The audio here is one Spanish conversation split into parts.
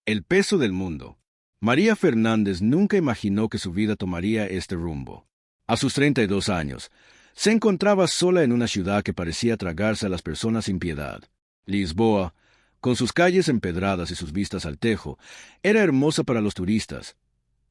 El peso del mundo. María Fernández nunca imaginó que su vida tomaría este rumbo. A sus 32 años, se encontraba sola en una ciudad que parecía tragarse a las personas sin piedad. Lisboa, con sus calles empedradas y sus vistas al Tejo, era hermosa para los turistas,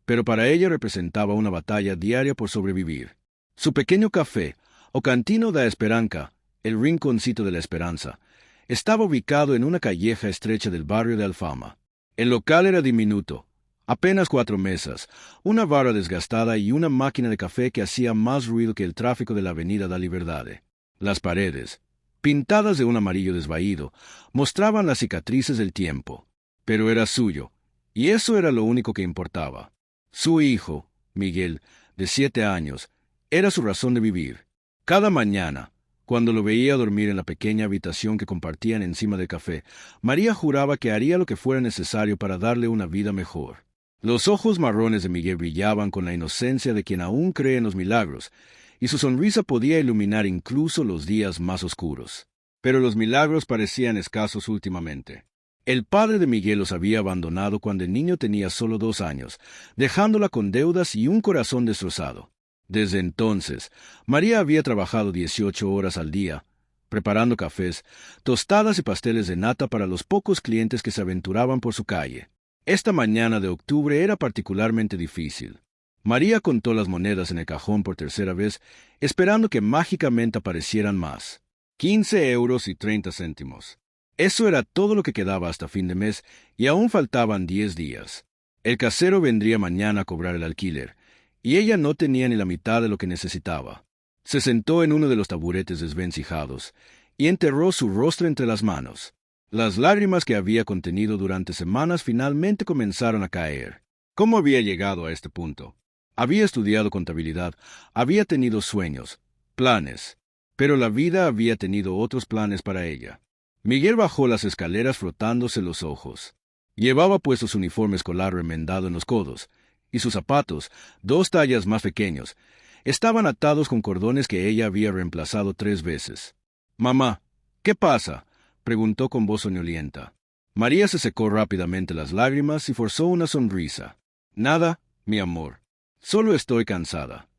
pero para ella representaba una batalla diaria por sobrevivir. Su pequeño café, o Cantino da Esperança, el rinconcito de la esperanza, estaba ubicado en una calleja estrecha del barrio de Alfama. El local era diminuto, apenas 4 mesas, una barra desgastada y una máquina de café que hacía más ruido que el tráfico de la Avenida da Liberdade. Las paredes, pintadas de un amarillo desvaído, mostraban las cicatrices del tiempo. Pero era suyo, y eso era lo único que importaba. Su hijo, Miguel, de 7 años, era su razón de vivir. Cada mañana, cuando lo veía dormir en la pequeña habitación que compartían encima del café, María juraba que haría lo que fuera necesario para darle una vida mejor. Los ojos marrones de Miguel brillaban con la inocencia de quien aún cree en los milagros, y su sonrisa podía iluminar incluso los días más oscuros. Pero los milagros parecían escasos últimamente. El padre de Miguel los había abandonado cuando el niño tenía solo 2 años, dejándola con deudas y un corazón destrozado. Desde entonces, María había trabajado 18 horas al día, preparando cafés, tostadas y pasteles de nata para los pocos clientes que se aventuraban por su calle. Esta mañana de octubre era particularmente difícil. María contó las monedas en el cajón por tercera vez, esperando que mágicamente aparecieran más. 15,30 €. Eso era todo lo que quedaba hasta fin de mes, y aún faltaban 10 días. El casero vendría mañana a cobrar el alquiler, y ella no tenía ni la mitad de lo que necesitaba. Se sentó en uno de los taburetes desvencijados y enterró su rostro entre las manos. Las lágrimas que había contenido durante semanas finalmente comenzaron a caer. ¿Cómo había llegado a este punto? Había estudiado contabilidad, había tenido sueños, planes, pero la vida había tenido otros planes para ella. Miguel bajó las escaleras frotándose los ojos. Llevaba puesto su uniforme escolar remendado en los codos, y sus zapatos, 2 tallas más pequeños, estaban atados con cordones que ella había reemplazado 3 veces. «Mamá, ¿qué pasa?», preguntó con voz soñolienta. María se secó rápidamente las lágrimas y forzó una sonrisa. «Nada, mi amor. Solo estoy cansada».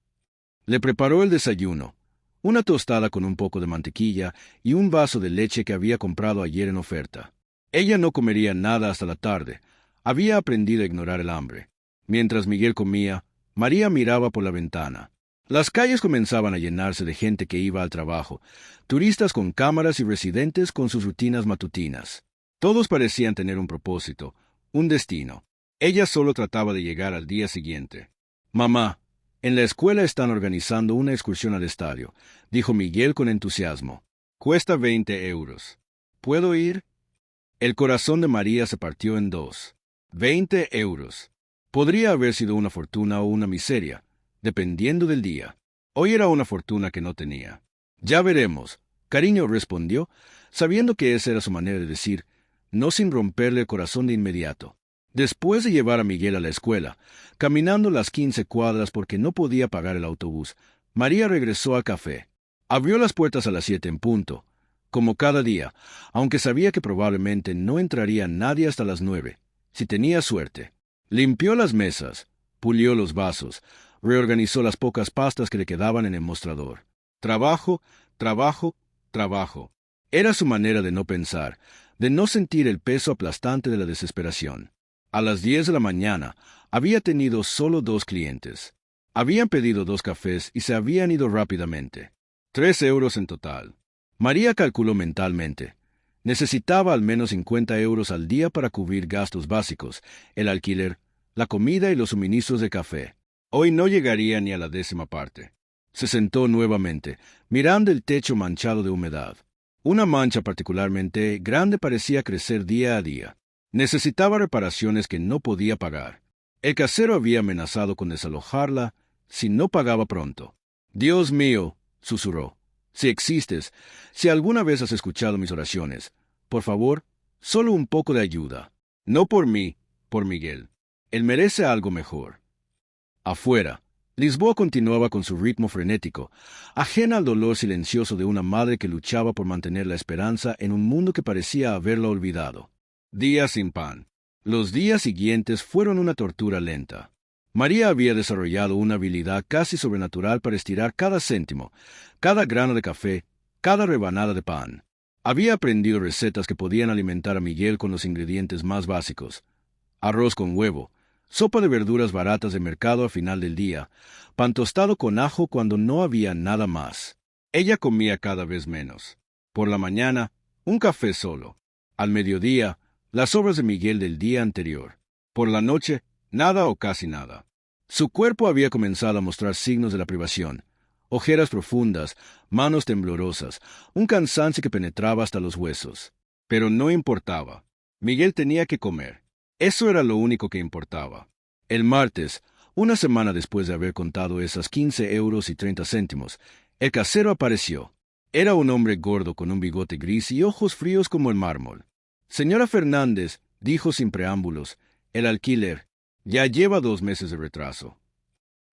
Le preparó el desayuno, una tostada con un poco de mantequilla y un vaso de leche que había comprado ayer en oferta. Ella no comería nada hasta la tarde. Había aprendido a ignorar el hambre. Mientras Miguel comía, María miraba por la ventana. Las calles comenzaban a llenarse de gente que iba al trabajo, turistas con cámaras y residentes con sus rutinas matutinas. Todos parecían tener un propósito, un destino. Ella solo trataba de llegar al día siguiente. «Mamá, en la escuela están organizando una excursión al estadio», dijo Miguel con entusiasmo. «Cuesta 20 €. ¿Puedo ir?» El corazón de María se partió en dos. 20 €. Podría haber sido una fortuna o una miseria, dependiendo del día. Hoy era una fortuna que no tenía. «Ya veremos», cariño respondió, sabiendo que esa era su manera de decir, no sin romperle el corazón de inmediato. Después de llevar a Miguel a la escuela, caminando las 15 cuadras porque no podía pagar el autobús, María regresó al café. Abrió las puertas a las 7 en punto, como cada día, aunque sabía que probablemente no entraría nadie hasta las 9, si tenía suerte. Limpió las mesas, pulió los vasos, reorganizó las pocas pastas que le quedaban en el mostrador. Trabajo, trabajo, trabajo. Era su manera de no pensar, de no sentir el peso aplastante de la desesperación. A las 10 de la mañana había tenido solo 2 clientes. Habían pedido 2 cafés y se habían ido rápidamente. 3 € en total. María calculó mentalmente. Necesitaba al menos 50 € al día para cubrir gastos básicos, el alquiler, la comida y los suministros de café. Hoy no llegaría ni a la 10ª parte. Se sentó nuevamente, mirando el techo manchado de humedad. Una mancha particularmente grande parecía crecer día a día. Necesitaba reparaciones que no podía pagar. El casero había amenazado con desalojarla si no pagaba pronto. «Dios mío», susurró, «si existes, si alguna vez has escuchado mis oraciones, por favor, solo un poco de ayuda. No por mí, por Miguel. Él merece algo mejor». Afuera, Lisboa continuaba con su ritmo frenético, ajena al dolor silencioso de una madre que luchaba por mantener la esperanza en un mundo que parecía haberla olvidado. Días sin pan. Los días siguientes fueron una tortura lenta. María había desarrollado una habilidad casi sobrenatural para estirar cada céntimo, cada grano de café, cada rebanada de pan. Había aprendido recetas que podían alimentar a Miguel con los ingredientes más básicos: arroz con huevo, sopa de verduras baratas de mercado a final del día, pan tostado con ajo cuando no había nada más. Ella comía cada vez menos. Por la mañana, un café solo. Al mediodía, las sobras de Miguel del día anterior. Por la noche, nada o casi nada. Su cuerpo había comenzado a mostrar signos de la privación: ojeras profundas, manos temblorosas, un cansancio que penetraba hasta los huesos. Pero no importaba. Miguel tenía que comer. Eso era lo único que importaba. El martes, una semana después de haber contado esas 15,30 €, el casero apareció. Era un hombre gordo con un bigote gris y ojos fríos como el mármol. «Señora Fernández», dijo sin preámbulos, «el alquiler ya lleva 2 meses de retraso».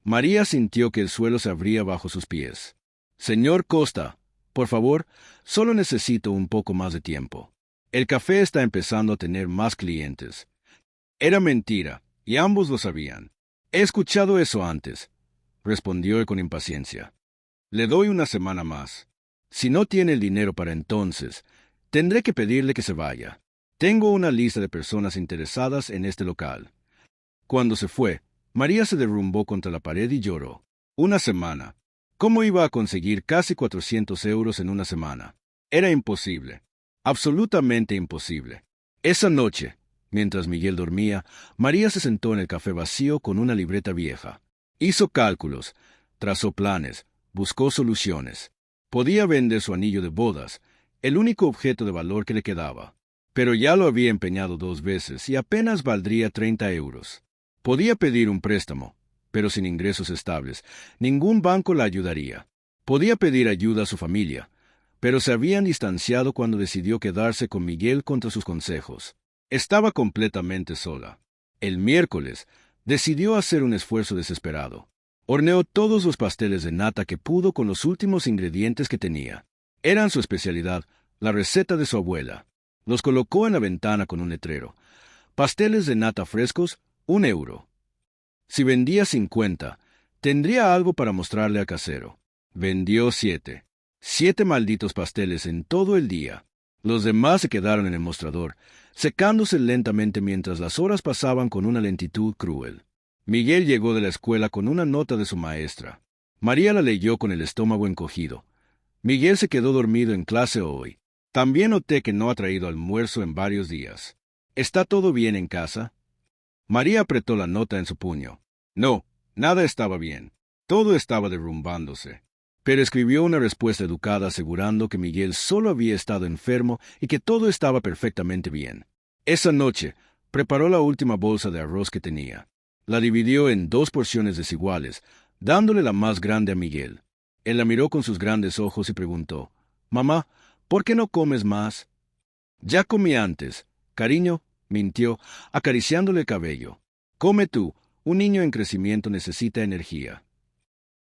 María sintió que el suelo se abría bajo sus pies. «Señor Costa, por favor, solo necesito un poco más de tiempo. El café está empezando a tener más clientes». Era mentira, y ambos lo sabían. «He escuchado eso antes», respondió él con impaciencia. «Le doy una semana más. Si no tiene el dinero para entonces, tendré que pedirle que se vaya. Tengo una lista de personas interesadas en este local». Cuando se fue, María se derrumbó contra la pared y lloró. Una semana. ¿Cómo iba a conseguir casi 400 € en una semana? Era imposible. Absolutamente imposible. Esa noche, mientras Miguel dormía, María se sentó en el café vacío con una libreta vieja. Hizo cálculos, trazó planes, buscó soluciones. Podía vender su anillo de bodas, el único objeto de valor que le quedaba. Pero ya lo había empeñado 2 veces y apenas valdría 30 €. Podía pedir un préstamo, pero sin ingresos estables, ningún banco la ayudaría. Podía pedir ayuda a su familia, pero se habían distanciado cuando decidió quedarse con Miguel contra sus consejos. Estaba completamente sola. El miércoles, decidió hacer un esfuerzo desesperado. Horneó todos los pasteles de nata que pudo con los últimos ingredientes que tenía. Eran su especialidad, la receta de su abuela. Los colocó en la ventana con un letrero: pasteles de nata frescos, 1 €. Si vendía 50, tendría algo para mostrarle al casero. Vendió 7. 7 malditos pasteles en todo el día. Los demás se quedaron en el mostrador, secándose lentamente mientras las horas pasaban con una lentitud cruel. Miguel llegó de la escuela con una nota de su maestra. María la leyó con el estómago encogido. Miguel se quedó dormido en clase hoy. También noté que no ha traído almuerzo en varios días. ¿Está todo bien en casa? María apretó la nota en su puño. No, nada estaba bien. Todo estaba derrumbándose. Pero escribió una respuesta educada asegurando que Miguel solo había estado enfermo y que todo estaba perfectamente bien. Esa noche, preparó la última bolsa de arroz que tenía. La dividió en 2 porciones desiguales, dándole la más grande a Miguel. Él la miró con sus grandes ojos y preguntó: «Mamá, ¿por qué no comes más?» «Ya comí antes, cariño», mintió, acariciándole el cabello. «Come tú, un niño en crecimiento necesita energía».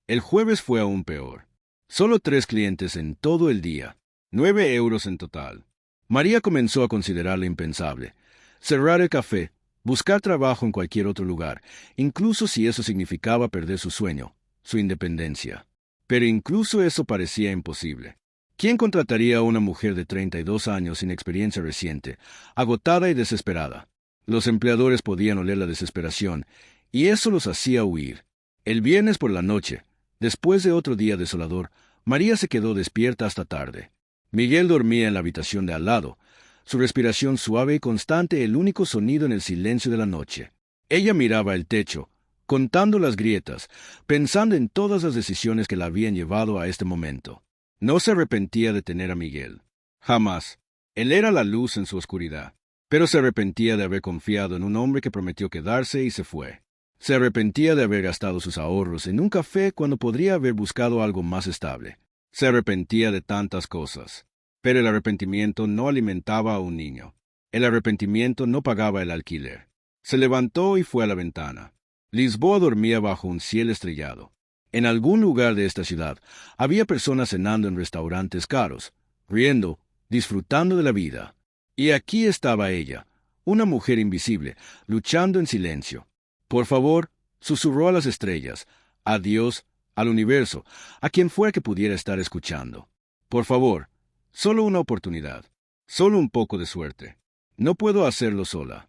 El jueves fue aún peor. Solo 3 clientes en todo el día, 9 € en total. María comenzó a considerarlo impensable. Cerrar el café, buscar trabajo en cualquier otro lugar, incluso si eso significaba perder su sueño, su independencia. Pero incluso eso parecía imposible. ¿Quién contrataría a una mujer de 32 años sin experiencia reciente, agotada y desesperada? Los empleadores podían oler la desesperación, y eso los hacía huir. El viernes por la noche, después de otro día desolador, María se quedó despierta hasta tarde. Miguel dormía en la habitación de al lado, su respiración suave y constante el único sonido en el silencio de la noche. Ella miraba el techo, contando las grietas, pensando en todas las decisiones que la habían llevado a este momento. No se arrepentía de tener a Miguel. Jamás. Él era la luz en su oscuridad. Pero se arrepentía de haber confiado en un hombre que prometió quedarse y se fue. Se arrepentía de haber gastado sus ahorros en un café cuando podría haber buscado algo más estable. Se arrepentía de tantas cosas. Pero el arrepentimiento no alimentaba a un niño. El arrepentimiento no pagaba el alquiler. Se levantó y fue a la ventana. Lisboa dormía bajo un cielo estrellado. En algún lugar de esta ciudad había personas cenando en restaurantes caros, riendo, disfrutando de la vida. Y aquí estaba ella, una mujer invisible, luchando en silencio. Por favor, susurró a las estrellas, a Dios, al universo, a quien fuera que pudiera estar escuchando. Por favor, solo una oportunidad, solo un poco de suerte. No puedo hacerlo sola.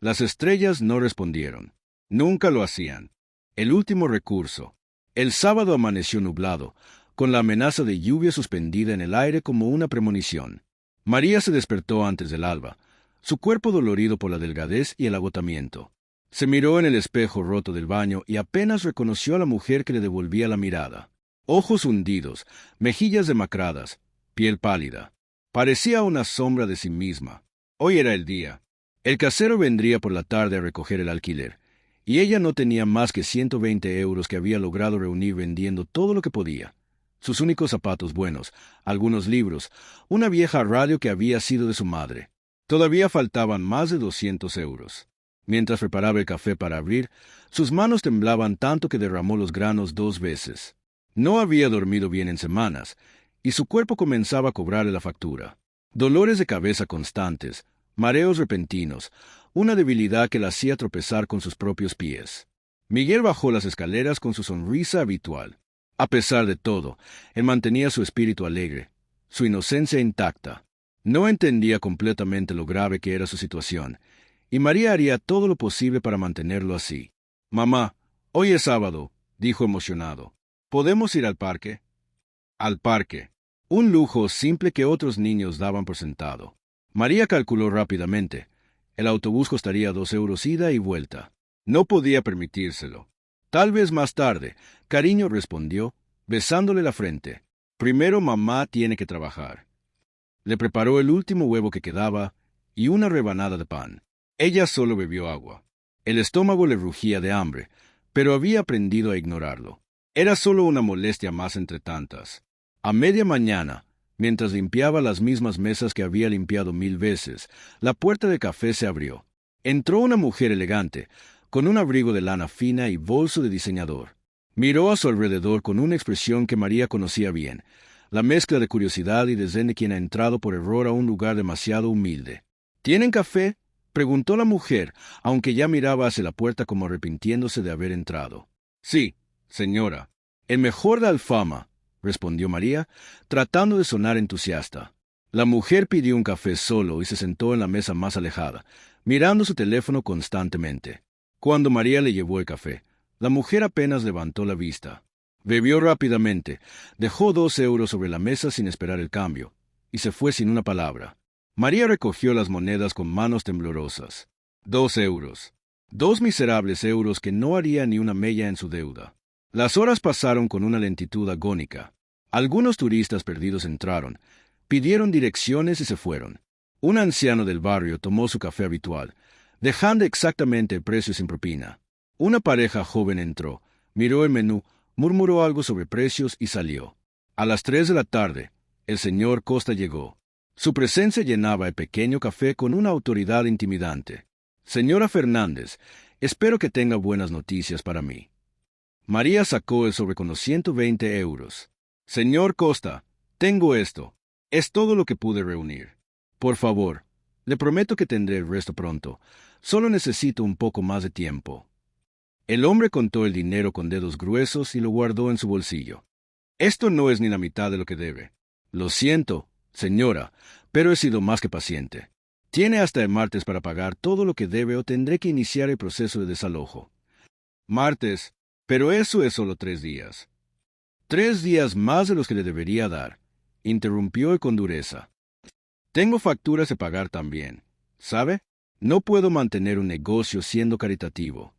Las estrellas no respondieron. Nunca lo hacían. El último recurso. El sábado amaneció nublado, con la amenaza de lluvia suspendida en el aire como una premonición. María se despertó antes del alba, su cuerpo dolorido por la delgadez y el agotamiento. Se miró en el espejo roto del baño y apenas reconoció a la mujer que le devolvía la mirada. Ojos hundidos, mejillas demacradas, piel pálida. Parecía una sombra de sí misma. Hoy era el día. El casero vendría por la tarde a recoger el alquiler, y ella no tenía más que 120 euros que había logrado reunir vendiendo todo lo que podía. Sus únicos zapatos buenos, algunos libros, una vieja radio que había sido de su madre. Todavía faltaban más de 200 euros. Mientras preparaba el café para abrir, sus manos temblaban tanto que derramó los granos 2 veces. No había dormido bien en semanas, y su cuerpo comenzaba a cobrarle la factura. Dolores de cabeza constantes, mareos repentinos, una debilidad que la hacía tropezar con sus propios pies. Miguel bajó las escaleras con su sonrisa habitual. A pesar de todo, él mantenía su espíritu alegre, su inocencia intacta. No entendía completamente lo grave que era su situación, y María haría todo lo posible para mantenerlo así. «Mamá, hoy es sábado», dijo emocionado. «¿Podemos ir al parque?» Al parque. Un lujo simple que otros niños daban por sentado. María calculó rápidamente. El autobús costaría 2 euros ida y vuelta. No podía permitírselo. Tal vez más tarde, Cariño respondió, besándole la frente. Primero mamá tiene que trabajar. Le preparó el último huevo que quedaba y una rebanada de pan. Ella solo bebió agua. El estómago le rugía de hambre, pero había aprendido a ignorarlo. Era solo una molestia más entre tantas. A media mañana, mientras limpiaba las mismas mesas que había limpiado 1000 veces, la puerta de café se abrió. Entró una mujer elegante, con un abrigo de lana fina y bolso de diseñador. Miró a su alrededor con una expresión que María conocía bien, la mezcla de curiosidad y desdén de quien ha entrado por error a un lugar demasiado humilde. ¿Tienen café?, preguntó la mujer, aunque ya miraba hacia la puerta como arrepintiéndose de haber entrado. Sí, señora. El mejor de Alfama, respondió María, tratando de sonar entusiasta. La mujer pidió un café solo y se sentó en la mesa más alejada, mirando su teléfono constantemente. Cuando María le llevó el café, la mujer apenas levantó la vista. Bebió rápidamente, dejó 2 euros sobre la mesa sin esperar el cambio, y se fue sin una palabra. María recogió las monedas con manos temblorosas. 2 euros. 2 miserables euros que no haría ni una mella en su deuda. Las horas pasaron con una lentitud agónica. Algunos turistas perdidos entraron, pidieron direcciones y se fueron. Un anciano del barrio tomó su café habitual, dejando exactamente el precio sin propina. Una pareja joven entró, miró el menú, murmuró algo sobre precios y salió. A las 3 de la tarde, el señor Costa llegó. Su presencia llenaba el pequeño café con una autoridad intimidante. «Señora Fernández, espero que tenga buenas noticias para mí». María sacó el sobre con los 120 euros. «Señor Costa, tengo esto. Es todo lo que pude reunir. Por favor, le prometo que tendré el resto pronto. Solo necesito un poco más de tiempo». El hombre contó el dinero con dedos gruesos y lo guardó en su bolsillo. «Esto no es ni la mitad de lo que debe. Lo siento, señora, pero he sido más que paciente. Tiene hasta el martes para pagar todo lo que debe o tendré que iniciar el proceso de desalojo». «Martes, pero eso es solo 3 días». «3 días más de los que le debería dar», interrumpió él con dureza. «Tengo facturas de pagar también. ¿Sabe? No puedo mantener un negocio siendo caritativo».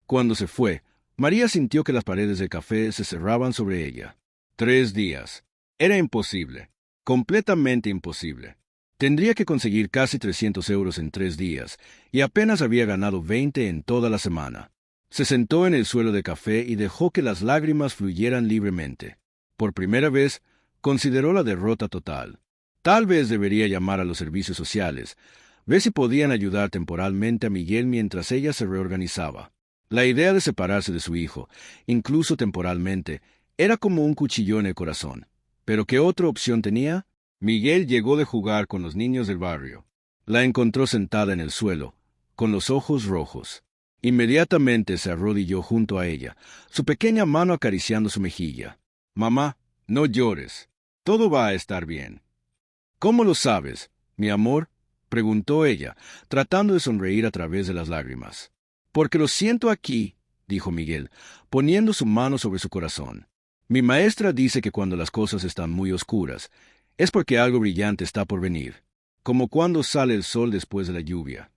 Cuando se fue, María sintió que las paredes del café se cerraban sobre ella. 3 días. Era imposible. Completamente imposible. Tendría que conseguir casi 300 euros en 3 días, y apenas había ganado 20 en toda la semana. Se sentó en el suelo de café y dejó que las lágrimas fluyeran libremente. Por primera vez, consideró la derrota total. Tal vez debería llamar a los servicios sociales, ver si podían ayudar temporalmente a Miguel mientras ella se reorganizaba. La idea de separarse de su hijo, incluso temporalmente, era como un cuchillo en el corazón. ¿Pero qué otra opción tenía? Miguel llegó de jugar con los niños del barrio. La encontró sentada en el suelo, con los ojos rojos. Inmediatamente se arrodilló junto a ella, su pequeña mano acariciando su mejilla. «Mamá, no llores. Todo va a estar bien». «¿Cómo lo sabes, mi amor?», preguntó ella, tratando de sonreír a través de las lágrimas. «Porque lo siento aquí», dijo Miguel, poniendo su mano sobre su corazón. «Mi maestra dice que cuando las cosas están muy oscuras, es porque algo brillante está por venir, como cuando sale el sol después de la lluvia».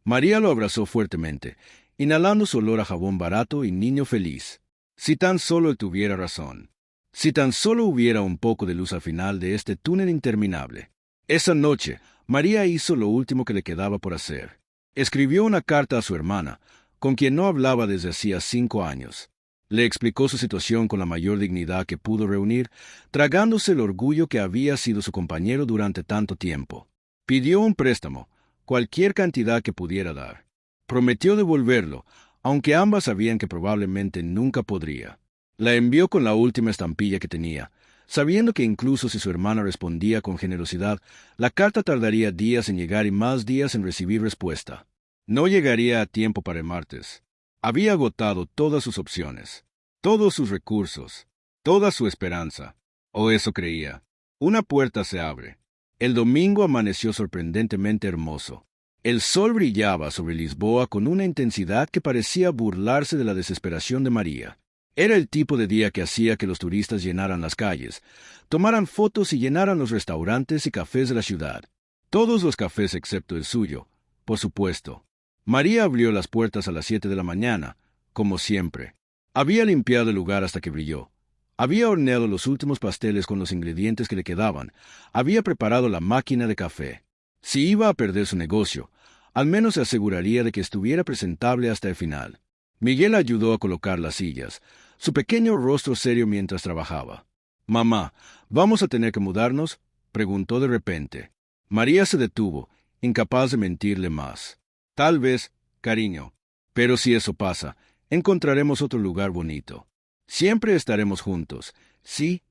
María lo abrazó fuertemente, inhalando su olor a jabón barato y niño feliz. Si tan solo él tuviera razón. Si tan solo hubiera un poco de luz al final de este túnel interminable. Esa noche, María hizo lo último que le quedaba por hacer. Escribió una carta a su hermana, con quien no hablaba desde hacía 5 años. Le explicó su situación con la mayor dignidad que pudo reunir, tragándose el orgullo que había sido su compañero durante tanto tiempo. Pidió un préstamo, cualquier cantidad que pudiera dar. Prometió devolverlo, aunque ambas sabían que probablemente nunca podría. La envió con la última estampilla que tenía, sabiendo que incluso si su hermana respondía con generosidad, la carta tardaría días en llegar y más días en recibir respuesta. No llegaría a tiempo para el martes. Había agotado todas sus opciones, todos sus recursos, toda su esperanza. O eso creía. Una puerta se abre. El domingo amaneció sorprendentemente hermoso. El sol brillaba sobre Lisboa con una intensidad que parecía burlarse de la desesperación de María. Era el tipo de día que hacía que los turistas llenaran las calles, tomaran fotos y llenaran los restaurantes y cafés de la ciudad. Todos los cafés excepto el suyo, por supuesto. María abrió las puertas a las 7 de la mañana, como siempre. Había limpiado el lugar hasta que brilló. Había horneado los últimos pasteles con los ingredientes que le quedaban. Había preparado la máquina de café. Si iba a perder su negocio, al menos se aseguraría de que estuviera presentable hasta el final. Miguel ayudó a colocar las sillas, su pequeño rostro serio mientras trabajaba. «Mamá, ¿vamos a tener que mudarnos?», preguntó de repente. María se detuvo, incapaz de mentirle más. «Tal vez, cariño. Pero si eso pasa, encontraremos otro lugar bonito. Siempre estaremos juntos, ¿sí?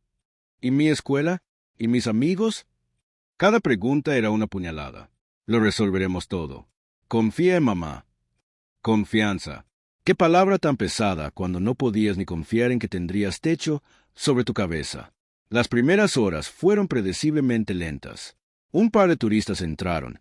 ¿Y mi escuela? ¿Y mis amigos?». Cada pregunta era una puñalada. «Lo resolveremos todo. Confía en mamá». Confianza. Qué palabra tan pesada cuando no podías ni confiar en que tendrías techo sobre tu cabeza. Las primeras horas fueron predeciblemente lentas. Un par de turistas entraron,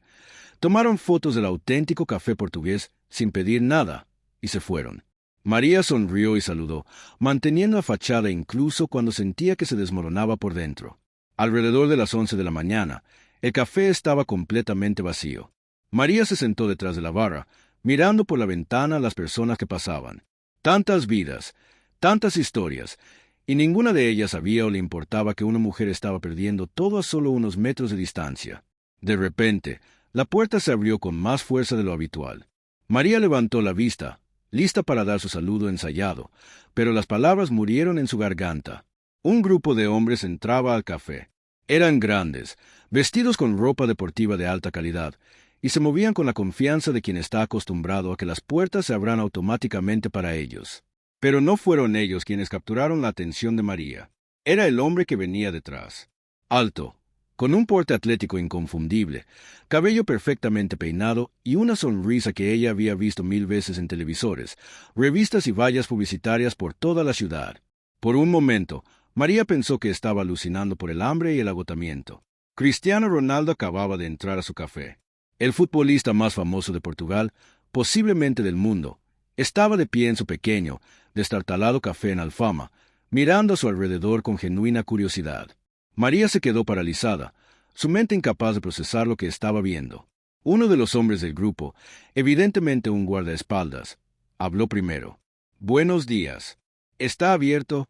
tomaron fotos del auténtico café portugués sin pedir nada y se fueron. María sonrió y saludó, manteniendo la fachada incluso cuando sentía que se desmoronaba por dentro. Alrededor de las 11 de la mañana, el café estaba completamente vacío. María se sentó detrás de la barra, mirando por la ventana a las personas que pasaban. Tantas vidas, tantas historias, y ninguna de ellas sabía o le importaba que una mujer estaba perdiendo todo a solo unos metros de distancia. De repente, la puerta se abrió con más fuerza de lo habitual. María levantó la vista, lista para dar su saludo ensayado, pero las palabras murieron en su garganta. Un grupo de hombres entraba al café. Eran grandes, vestidos con ropa deportiva de alta calidad, y se movían con la confianza de quien está acostumbrado a que las puertas se abran automáticamente para ellos. Pero no fueron ellos quienes capturaron la atención de María. Era el hombre que venía detrás. Alto, con un porte atlético inconfundible, cabello perfectamente peinado y una sonrisa que ella había visto 1000 veces en televisores, revistas y vallas publicitarias por toda la ciudad. Por un momento, María pensó que estaba alucinando por el hambre y el agotamiento. Cristiano Ronaldo acababa de entrar a su café. El futbolista más famoso de Portugal, posiblemente del mundo, estaba de pie en su pequeño, destartalado café en Alfama, mirando a su alrededor con genuina curiosidad. María se quedó paralizada, su mente incapaz de procesar lo que estaba viendo. Uno de los hombres del grupo, evidentemente un guardaespaldas, habló primero. «Buenos días. ¿Está abierto?»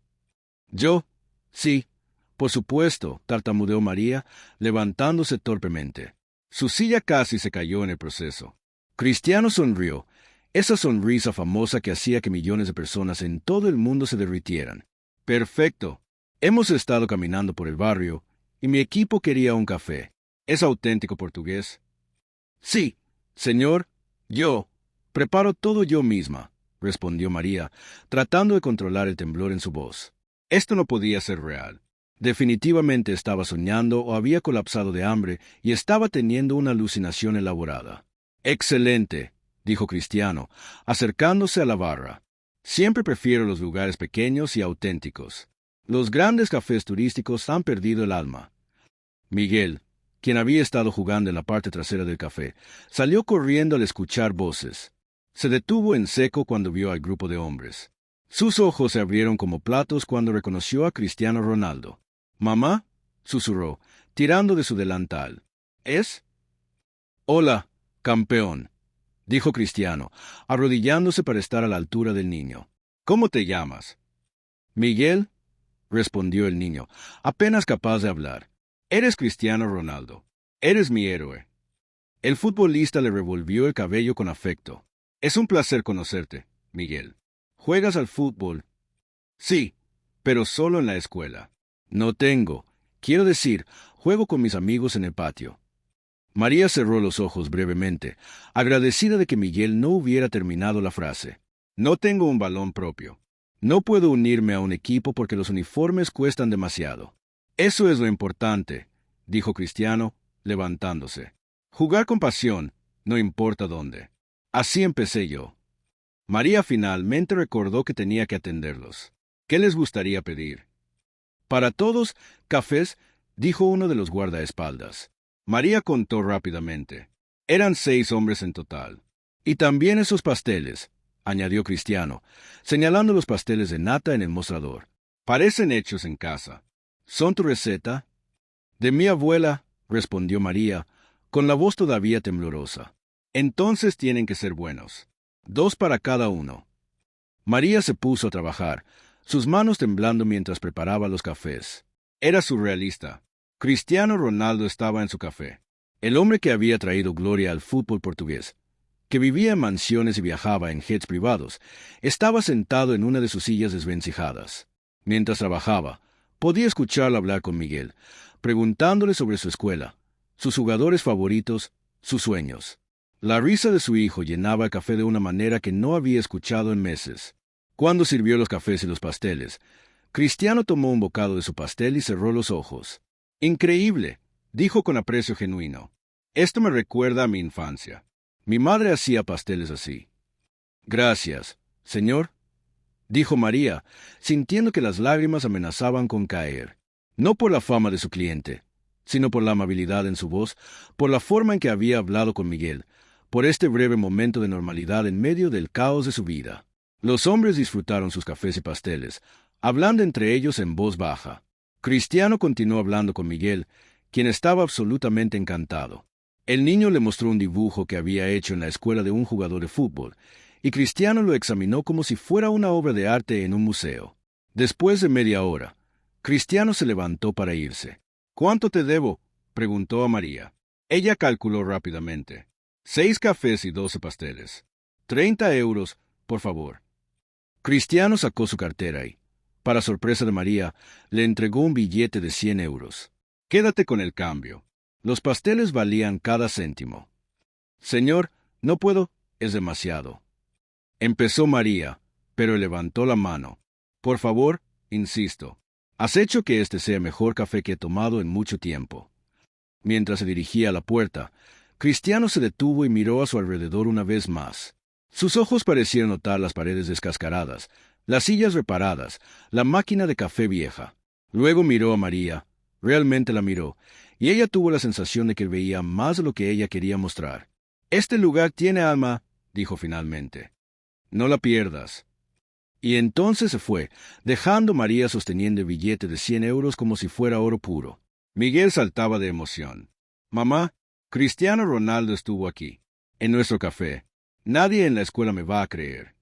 «¿Yo? Sí. Por supuesto», tartamudeó María, levantándose torpemente. Su silla casi se cayó en el proceso. Cristiano sonrió, esa sonrisa famosa que hacía que millones de personas en todo el mundo se derritieran. «Perfecto. Hemos estado caminando por el barrio y mi equipo quería un café. ¿Es auténtico portugués?» «Sí, señor. Yo preparo todo yo misma», respondió María, tratando de controlar el temblor en su voz. Esto no podía ser real. Definitivamente estaba soñando o había colapsado de hambre y estaba teniendo una alucinación elaborada. «Excelente», dijo Cristiano, acercándose a la barra. «Siempre prefiero los lugares pequeños y auténticos. Los grandes cafés turísticos han perdido el alma». Miguel, quien había estado jugando en la parte trasera del café, salió corriendo al escuchar voces. Se detuvo en seco cuando vio al grupo de hombres. Sus ojos se abrieron como platos cuando reconoció a Cristiano Ronaldo. «¿Mamá?», susurró, tirando de su delantal. «¿Es?» «Hola, campeón», dijo Cristiano, arrodillándose para estar a la altura del niño. «¿Cómo te llamas?» «Miguel», respondió el niño, apenas capaz de hablar. «Eres Cristiano Ronaldo. Eres mi héroe». El futbolista le revolvió el cabello con afecto. «Es un placer conocerte, Miguel. ¿Juegas al fútbol?» «Sí, pero solo en la escuela». «No tengo. Quiero decir, juego con mis amigos en el patio». María cerró los ojos brevemente, agradecida de que Miguel no hubiera terminado la frase. «No tengo un balón propio. No puedo unirme a un equipo porque los uniformes cuestan demasiado». «Eso es lo importante», dijo Cristiano, levantándose. «Jugar con pasión, no importa dónde». Así empecé yo. María finalmente recordó que tenía que atenderlos. ¿Qué les gustaría pedir? «Para todos, cafés», dijo uno de los guardaespaldas. María contó rápidamente. Eran 6 hombres en total. «Y también esos pasteles», añadió Cristiano, señalando los pasteles de nata en el mostrador. «Parecen hechos en casa». «¿Son tu receta?» «De mi abuela», respondió María, con la voz todavía temblorosa. «Entonces tienen que ser buenos. 2 para cada uno». María se puso a trabajar, sus manos temblando mientras preparaba los cafés. Era surrealista. Cristiano Ronaldo estaba en su café. El hombre que había traído gloria al fútbol portugués, que vivía en mansiones y viajaba en jets privados, estaba sentado en una de sus sillas desvencijadas. Mientras trabajaba, podía escucharlo hablar con Miguel, preguntándole sobre su escuela, sus jugadores favoritos, sus sueños. La risa de su hijo llenaba el café de una manera que no había escuchado en meses. Cuando sirvió los cafés y los pasteles, Cristiano tomó un bocado de su pastel y cerró los ojos. «Increíble», dijo con aprecio genuino. «Esto me recuerda a mi infancia. Mi madre hacía pasteles así». «Gracias, señor», dijo María, sintiendo que las lágrimas amenazaban con caer. No por la fama de su cliente, sino por la amabilidad en su voz, por la forma en que había hablado con Miguel, por este breve momento de normalidad en medio del caos de su vida. Los hombres disfrutaron sus cafés y pasteles, hablando entre ellos en voz baja. Cristiano continuó hablando con Miguel, quien estaba absolutamente encantado. El niño le mostró un dibujo que había hecho en la escuela de un jugador de fútbol, y Cristiano lo examinó como si fuera una obra de arte en un museo. Después de media hora, Cristiano se levantó para irse. «¿Cuánto te debo?», preguntó a María. Ella calculó rápidamente. 6 cafés y 12 pasteles. 30 euros, por favor. Cristiano sacó su cartera y, para sorpresa de María, le entregó un billete de 100 euros. «Quédate con el cambio. Los pasteles valían cada céntimo». «Señor, no puedo, es demasiado». Empezó María, pero levantó la mano. «Por favor, insisto, has hecho que este sea el mejor café que he tomado en mucho tiempo». Mientras se dirigía a la puerta, Cristiano se detuvo y miró a su alrededor una vez más. Sus ojos parecían notar las paredes descascaradas, las sillas reparadas, la máquina de café vieja. Luego miró a María, realmente la miró, y ella tuvo la sensación de que veía más de lo que ella quería mostrar. «Este lugar tiene alma», dijo finalmente. «No la pierdas». Y entonces se fue, dejando a María sosteniendo el billete de 100 euros como si fuera oro puro. Miguel saltaba de emoción. «Mamá, Cristiano Ronaldo estuvo aquí, en nuestro café. Nadie en la escuela me va a creer».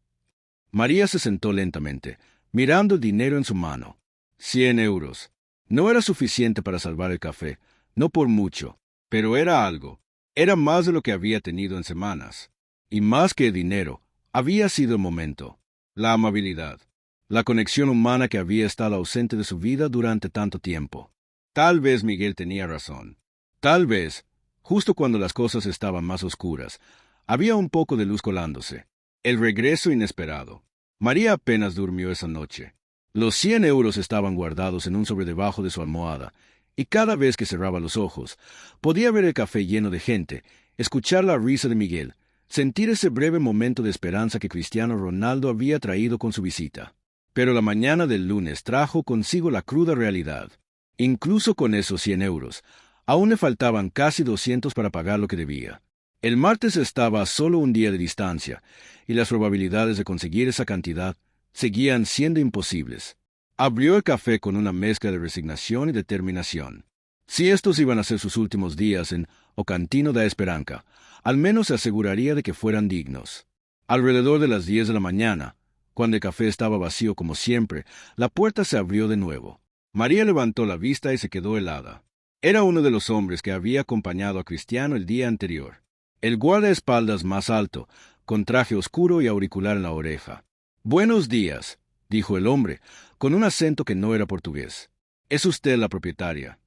María se sentó lentamente, mirando el dinero en su mano. 100 euros. No era suficiente para salvar el café, no por mucho, pero era algo. Era más de lo que había tenido en semanas. Y más que el dinero, había sido el momento, la amabilidad, la conexión humana que había estado ausente de su vida durante tanto tiempo. Tal vez Miguel tenía razón. Tal vez, justo cuando las cosas estaban más oscuras, había un poco de luz colándose. El regreso inesperado. María apenas durmió esa noche. Los 100 € estaban guardados en un sobre debajo de su almohada, y cada vez que cerraba los ojos, podía ver el café lleno de gente, escuchar la risa de Miguel, sentir ese breve momento de esperanza que Cristiano Ronaldo había traído con su visita. Pero la mañana del lunes trajo consigo la cruda realidad. Incluso con esos 100 €, aún le faltaban casi 200 para pagar lo que debía. El martes estaba a solo un día de distancia, y las probabilidades de conseguir esa cantidad seguían siendo imposibles. Abrió el café con una mezcla de resignación y determinación. Si estos iban a ser sus últimos días en O Cantinho da Esperança, al menos se aseguraría de que fueran dignos. Alrededor de las 10 de la mañana, cuando el café estaba vacío como siempre, la puerta se abrió de nuevo. María levantó la vista y se quedó helada. Era uno de los hombres que había acompañado a Cristiano el día anterior. El guardaespaldas más alto, con traje oscuro y auricular en la oreja. «Buenos días», dijo el hombre, con un acento que no era portugués. «¿Es usted la propietaria?»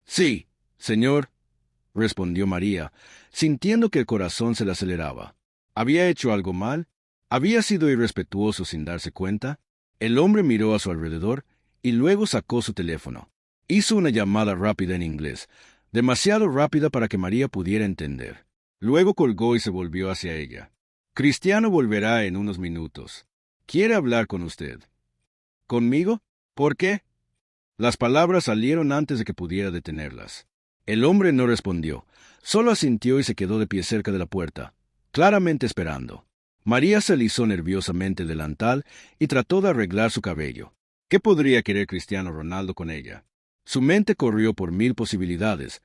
«Sí, señor», respondió María, sintiendo que el corazón se le aceleraba. ¿Había hecho algo mal? ¿Había sido irrespetuoso sin darse cuenta? El hombre miró a su alrededor y luego sacó su teléfono. Hizo una llamada rápida en inglés, demasiado rápida para que María pudiera entender. Luego colgó y se volvió hacia ella. «Cristiano volverá en unos minutos. Quiere hablar con usted». «¿Conmigo? ¿Por qué?» Las palabras salieron antes de que pudiera detenerlas. El hombre no respondió, solo asintió y se quedó de pie cerca de la puerta, claramente esperando. María se alisó nerviosamente el delantal y trató de arreglar su cabello. ¿Qué podría querer Cristiano Ronaldo con ella? Su mente corrió por 1000 posibilidades,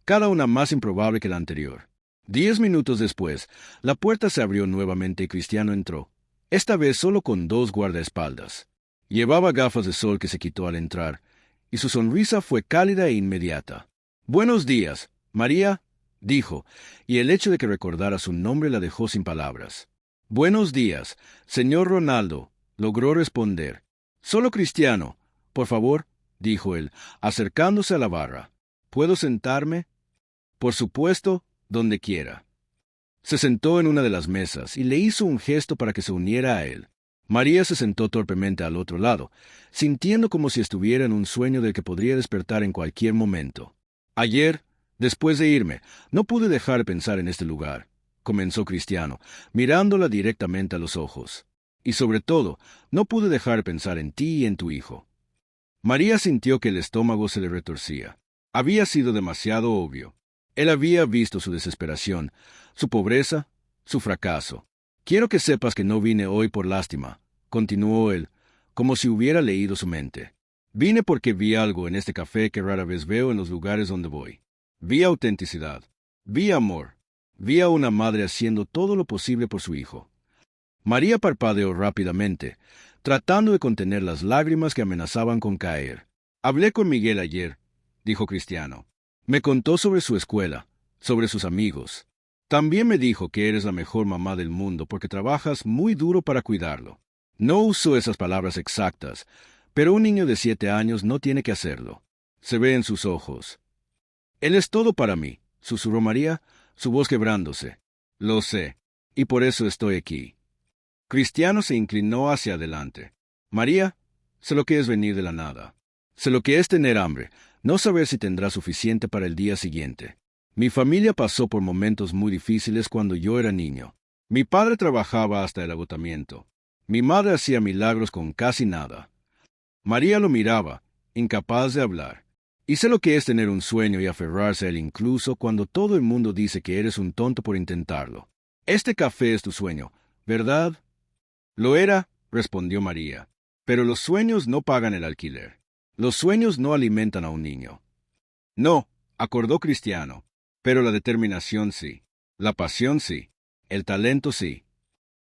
cada una más improbable que la anterior. 10 minutos después, la puerta se abrió nuevamente y Cristiano entró, esta vez solo con 2 guardaespaldas. Llevaba gafas de sol que se quitó al entrar, y su sonrisa fue cálida e inmediata. «Buenos días, María», dijo, y el hecho de que recordara su nombre la dejó sin palabras. «Buenos días, señor Ronaldo», logró responder. «Solo Cristiano, por favor», dijo él, acercándose a la barra. «¿Puedo sentarme?» «Por supuesto, donde quiera». Se sentó en una de las mesas y le hizo un gesto para que se uniera a él. María se sentó torpemente al otro lado, sintiendo como si estuviera en un sueño del que podría despertar en cualquier momento. «Ayer, después de irme, no pude dejar de pensar en este lugar», comenzó Cristiano, mirándola directamente a los ojos. «Y sobre todo, no pude dejar de pensar en ti y en tu hijo». María sintió que el estómago se le retorcía. Había sido demasiado obvio. Él había visto su desesperación, su pobreza, su fracaso. «Quiero que sepas que no vine hoy por lástima», continuó él, como si hubiera leído su mente. «Vine porque vi algo en este café que rara vez veo en los lugares donde voy. Vi autenticidad, vi amor, vi a una madre haciendo todo lo posible por su hijo». María parpadeó rápidamente, tratando de contener las lágrimas que amenazaban con caer. «Hablé con Miguel ayer», dijo Cristiano. «Me contó sobre su escuela, sobre sus amigos. También me dijo que eres la mejor mamá del mundo porque trabajas muy duro para cuidarlo». No usó esas palabras exactas, pero un niño de 7 años no tiene que hacerlo. Se ve en sus ojos. «Él es todo para mí», susurró María, su voz quebrándose. «Lo sé, y por eso estoy aquí». Cristiano se inclinó hacia adelante. «María, sé lo que es venir de la nada. Sé lo que es tener hambre, no saber si tendrá suficiente para el día siguiente. Mi familia pasó por momentos muy difíciles cuando yo era niño. Mi padre trabajaba hasta el agotamiento. Mi madre hacía milagros con casi nada». María lo miraba, incapaz de hablar. «Y sé lo que es tener un sueño y aferrarse a él incluso cuando todo el mundo dice que eres un tonto por intentarlo. Este café es tu sueño, ¿verdad?» «Lo era», respondió María. «Pero los sueños no pagan el alquiler. Los sueños no alimentan a un niño». «No», acordó Cristiano, «pero la determinación sí. La pasión sí. El talento sí».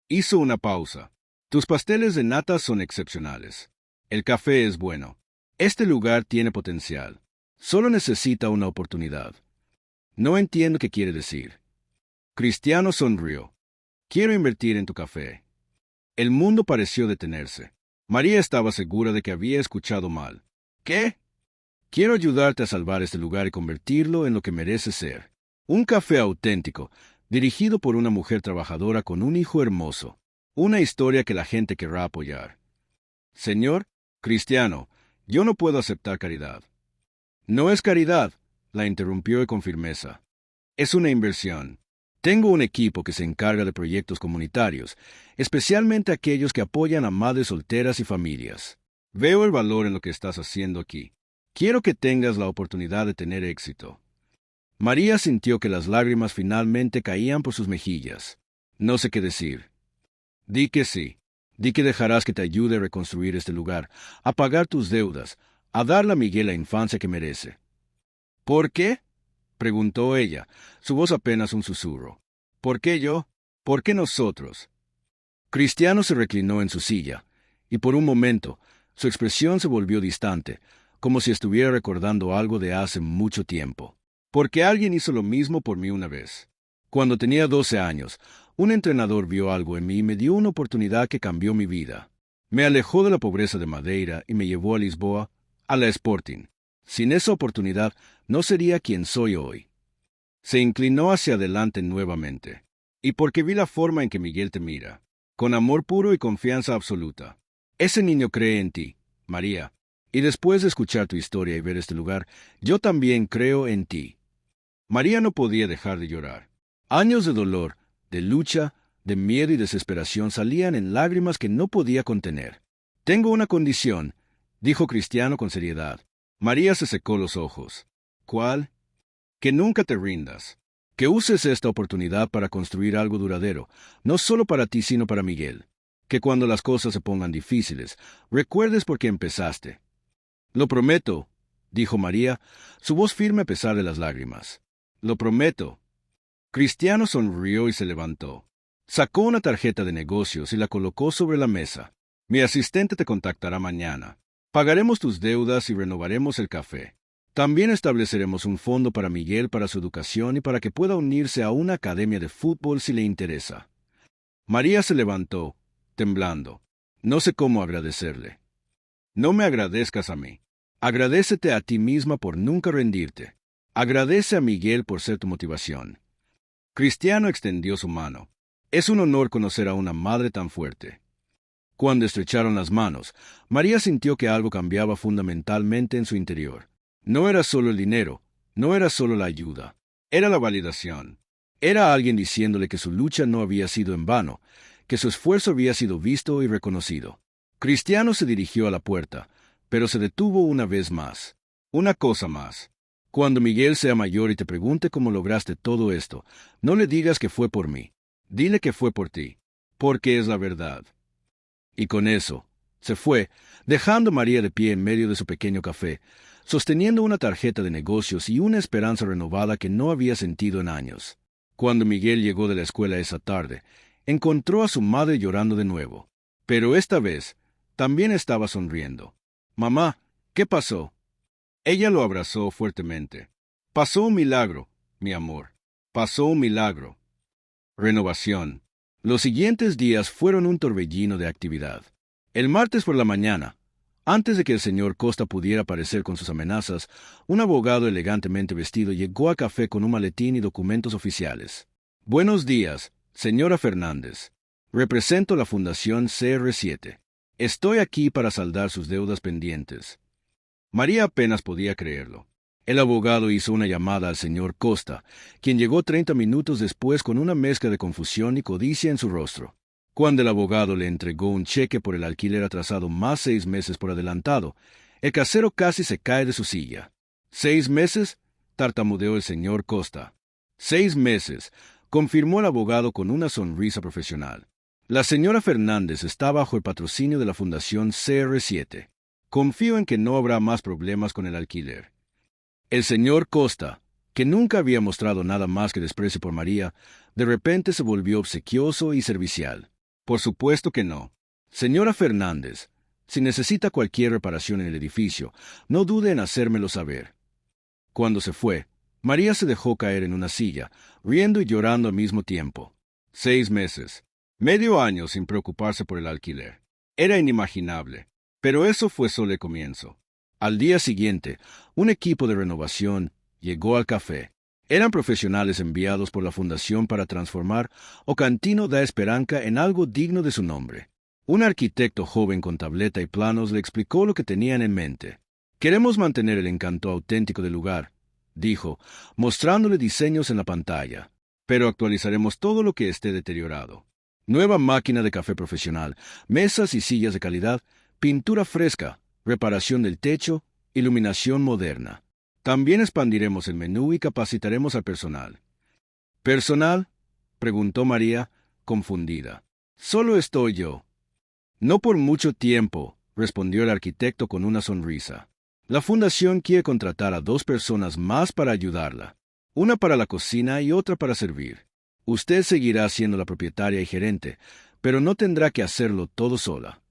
Hizo una pausa. «Tus pasteles de nata son excepcionales. El café es bueno. Este lugar tiene potencial. Solo necesita una oportunidad». «No entiendo qué quiere decir». Cristiano sonrió. «Quiero invertir en tu café». El mundo pareció detenerse. María estaba segura de que había escuchado mal. «¿Qué?» «Quiero ayudarte a salvar este lugar y convertirlo en lo que merece ser. Un café auténtico, dirigido por una mujer trabajadora con un hijo hermoso. Una historia que la gente querrá apoyar». «Señor», Cristiano, yo no puedo aceptar caridad. No es caridad, la interrumpió con firmeza. Es una inversión. Tengo un equipo que se encarga de proyectos comunitarios, especialmente aquellos que apoyan a madres solteras y familias. Veo el valor en lo que estás haciendo aquí. Quiero que tengas la oportunidad de tener éxito. María sintió que las lágrimas finalmente caían por sus mejillas. No sé qué decir. Di que sí. Di que dejarás que te ayude a reconstruir este lugar, a pagar tus deudas, a darle a Miguel la infancia que merece. ¿Por qué? Preguntó ella, su voz apenas un susurro. ¿Por qué yo? ¿Por qué nosotros? Cristiano se reclinó en su silla, y por un momento su expresión se volvió distante, como si estuviera recordando algo de hace mucho tiempo. Porque alguien hizo lo mismo por mí una vez. Cuando tenía 12 años, un entrenador vio algo en mí y me dio una oportunidad que cambió mi vida. Me alejó de la pobreza de Madeira y me llevó a Lisboa, a la Sporting. Sin esa oportunidad, no sería quien soy hoy. Se inclinó hacia adelante nuevamente. Y porque vi la forma en que Miguel te mira, con amor puro y confianza absoluta. Ese niño cree en ti, María. Y después de escuchar tu historia y ver este lugar, yo también creo en ti. María no podía dejar de llorar. Años de dolor, de lucha, de miedo y desesperación salían en lágrimas que no podía contener. Tengo una condición, dijo Cristiano con seriedad. María se secó los ojos. ¿Cuál? Que nunca te rindas. Que uses esta oportunidad para construir algo duradero, no solo para ti sino para Miguel. Que cuando las cosas se pongan difíciles, recuerdes por qué empezaste. Lo prometo, dijo María, su voz firme a pesar de las lágrimas. Lo prometo. Cristiano sonrió y se levantó. Sacó una tarjeta de negocios y la colocó sobre la mesa. Mi asistente te contactará mañana. Pagaremos tus deudas y renovaremos el café. También estableceremos un fondo para Miguel para su educación y para que pueda unirse a una academia de fútbol si le interesa. María se levantó, temblando. No sé cómo agradecerle. No me agradezcas a mí. Agradécete a ti misma por nunca rendirte. Agradece a Miguel por ser tu motivación. Cristiano extendió su mano. Es un honor conocer a una madre tan fuerte. Cuando estrecharon las manos, María sintió que algo cambiaba fundamentalmente en su interior. No era solo el dinero, no era solo la ayuda, era la validación. Era alguien diciéndole que su lucha no había sido en vano, que su esfuerzo había sido visto y reconocido. Cristiano se dirigió a la puerta, pero se detuvo una vez más. Una cosa más. Cuando Miguel sea mayor y te pregunte cómo lograste todo esto, no le digas que fue por mí. Dile que fue por ti, porque es la verdad. Y con eso, se fue, dejando a María de pie en medio de su pequeño café, sosteniendo una tarjeta de negocios y una esperanza renovada que no había sentido en años. Cuando Miguel llegó de la escuela esa tarde, encontró a su madre llorando de nuevo. Pero esta vez, también estaba sonriendo. «Mamá, ¿qué pasó?» Ella lo abrazó fuertemente. «Pasó un milagro, mi amor. Pasó un milagro». Renovación. Los siguientes días fueron un torbellino de actividad. El martes por la mañana, antes de que el señor Costa pudiera aparecer con sus amenazas, un abogado elegantemente vestido llegó a café con un maletín y documentos oficiales. «Buenos días, señora Fernández. Represento la Fundación CR7. Estoy aquí para saldar sus deudas pendientes». María apenas podía creerlo. El abogado hizo una llamada al señor Costa, quien llegó 30 minutos después con una mezcla de confusión y codicia en su rostro. Cuando el abogado le entregó un cheque por el alquiler atrasado más 6 meses por adelantado, el casero casi se cae de su silla. «¿6 meses?» tartamudeó el señor Costa. «6 meses», confirmó el abogado con una sonrisa profesional. «La señora Fernández está bajo el patrocinio de la Fundación CR7. Confío en que no habrá más problemas con el alquiler». El señor Costa, que nunca había mostrado nada más que desprecio por María, de repente se volvió obsequioso y servicial. «Por supuesto que no. Señora Fernández, si necesita cualquier reparación en el edificio, no dude en hacérmelo saber». Cuando se fue, María se dejó caer en una silla, riendo y llorando al mismo tiempo. 6 meses. Medio año sin preocuparse por el alquiler. Era inimaginable. Pero eso fue solo el comienzo. Al día siguiente, un equipo de renovación llegó al café. Eran profesionales enviados por la Fundación para transformar O Cantino da Esperança en algo digno de su nombre. Un arquitecto joven con tableta y planos le explicó lo que tenían en mente. Queremos mantener el encanto auténtico del lugar, dijo, mostrándole diseños en la pantalla, pero actualizaremos todo lo que esté deteriorado. Nueva máquina de café profesional, mesas y sillas de calidad, pintura fresca, reparación del techo, iluminación moderna. También expandiremos el menú y capacitaremos al personal. ¿Personal?, preguntó María, confundida. Solo estoy yo. No por mucho tiempo, respondió el arquitecto con una sonrisa. La fundación quiere contratar a 2 personas más para ayudarla, una para la cocina y otra para servir. Usted seguirá siendo la propietaria y gerente, pero no tendrá que hacerlo todo sola.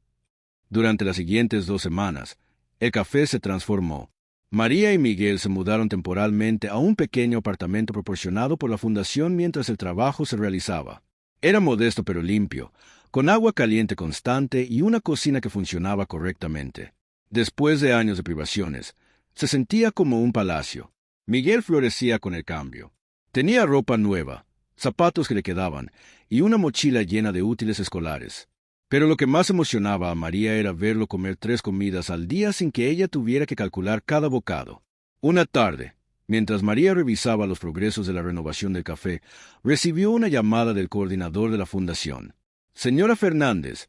Durante las siguientes 2 semanas, el café se transformó. María y Miguel se mudaron temporalmente a un pequeño apartamento proporcionado por la fundación mientras el trabajo se realizaba. Era modesto pero limpio, con agua caliente constante y una cocina que funcionaba correctamente. Después de años de privaciones, se sentía como un palacio. Miguel florecía con el cambio. Tenía ropa nueva, zapatos que le quedaban y una mochila llena de útiles escolares. Pero lo que más emocionaba a María era verlo comer 3 comidas al día sin que ella tuviera que calcular cada bocado. Una tarde, mientras María revisaba los progresos de la renovación del café, recibió una llamada del coordinador de la fundación. Señora Fernández,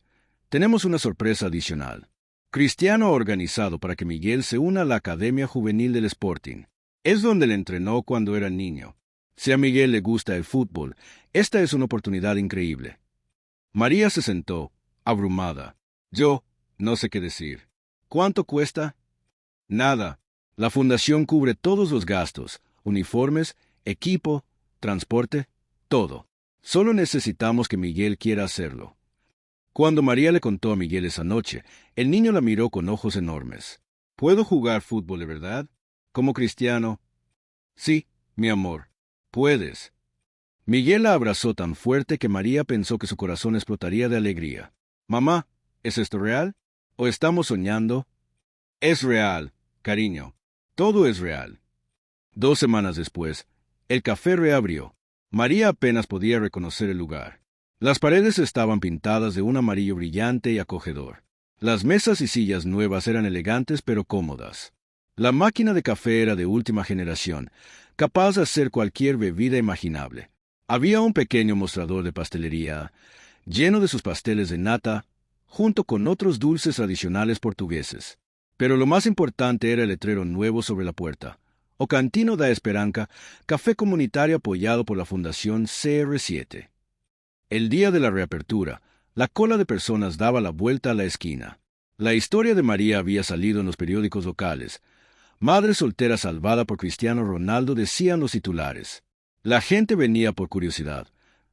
tenemos una sorpresa adicional. Cristiano ha organizado para que Miguel se una a la Academia Juvenil del Sporting. Es donde le entrenó cuando era niño. Si a Miguel le gusta el fútbol, esta es una oportunidad increíble. María se sentó, abrumada. Yo no sé qué decir. ¿Cuánto cuesta? Nada. La fundación cubre todos los gastos, uniformes, equipo, transporte, todo. Solo necesitamos que Miguel quiera hacerlo. Cuando María le contó a Miguel esa noche, el niño la miró con ojos enormes. ¿Puedo jugar fútbol de verdad? ¿Como Cristiano? Sí, mi amor. Puedes. Miguel la abrazó tan fuerte que María pensó que su corazón explotaría de alegría. Mamá, ¿es esto real? ¿O estamos soñando? Es real, cariño. Todo es real. 2 semanas después, el café reabrió. María apenas podía reconocer el lugar. Las paredes estaban pintadas de un amarillo brillante y acogedor. Las mesas y sillas nuevas eran elegantes pero cómodas. La máquina de café era de última generación, capaz de hacer cualquier bebida imaginable. Había un pequeño mostrador de pastelería, lleno de sus pasteles de nata, junto con otros dulces tradicionales portugueses. Pero lo más importante era el letrero nuevo sobre la puerta. O Cantino da Esperança, café comunitario apoyado por la Fundación CR7. El día de la reapertura, la cola de personas daba la vuelta a la esquina. La historia de María había salido en los periódicos locales. Madre soltera salvada por Cristiano Ronaldo, decían los titulares. La gente venía por curiosidad,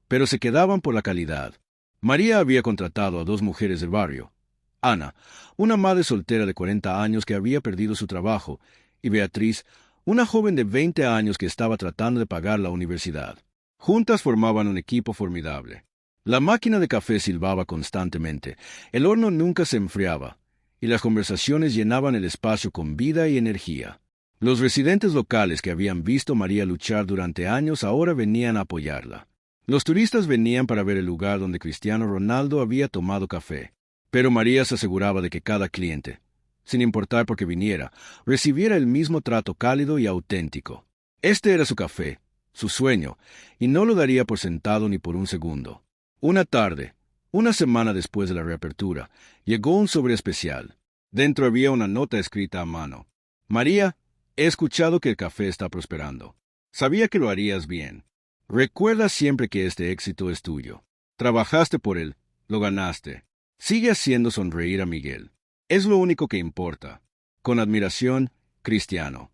pero se quedaban por la calidad. María había contratado a 2 mujeres del barrio. Ana, una madre soltera de 40 años que había perdido su trabajo, y Beatriz, una joven de 20 años que estaba tratando de pagar la universidad. Juntas formaban un equipo formidable. La máquina de café silbaba constantemente, el horno nunca se enfriaba, y las conversaciones llenaban el espacio con vida y energía. Los residentes locales que habían visto a María luchar durante años ahora venían a apoyarla. Los turistas venían para ver el lugar donde Cristiano Ronaldo había tomado café. Pero María se aseguraba de que cada cliente, sin importar por qué viniera, recibiera el mismo trato cálido y auténtico. Este era su café, su sueño, y no lo daría por sentado ni por un segundo. Una tarde, una semana después de la reapertura, llegó un sobre especial. Dentro había una nota escrita a mano. María, he escuchado que el café está prosperando. Sabía que lo harías bien. Recuerda siempre que este éxito es tuyo. Trabajaste por él, lo ganaste. Sigue haciendo sonreír a Miguel. Es lo único que importa. Con admiración, Cristiano.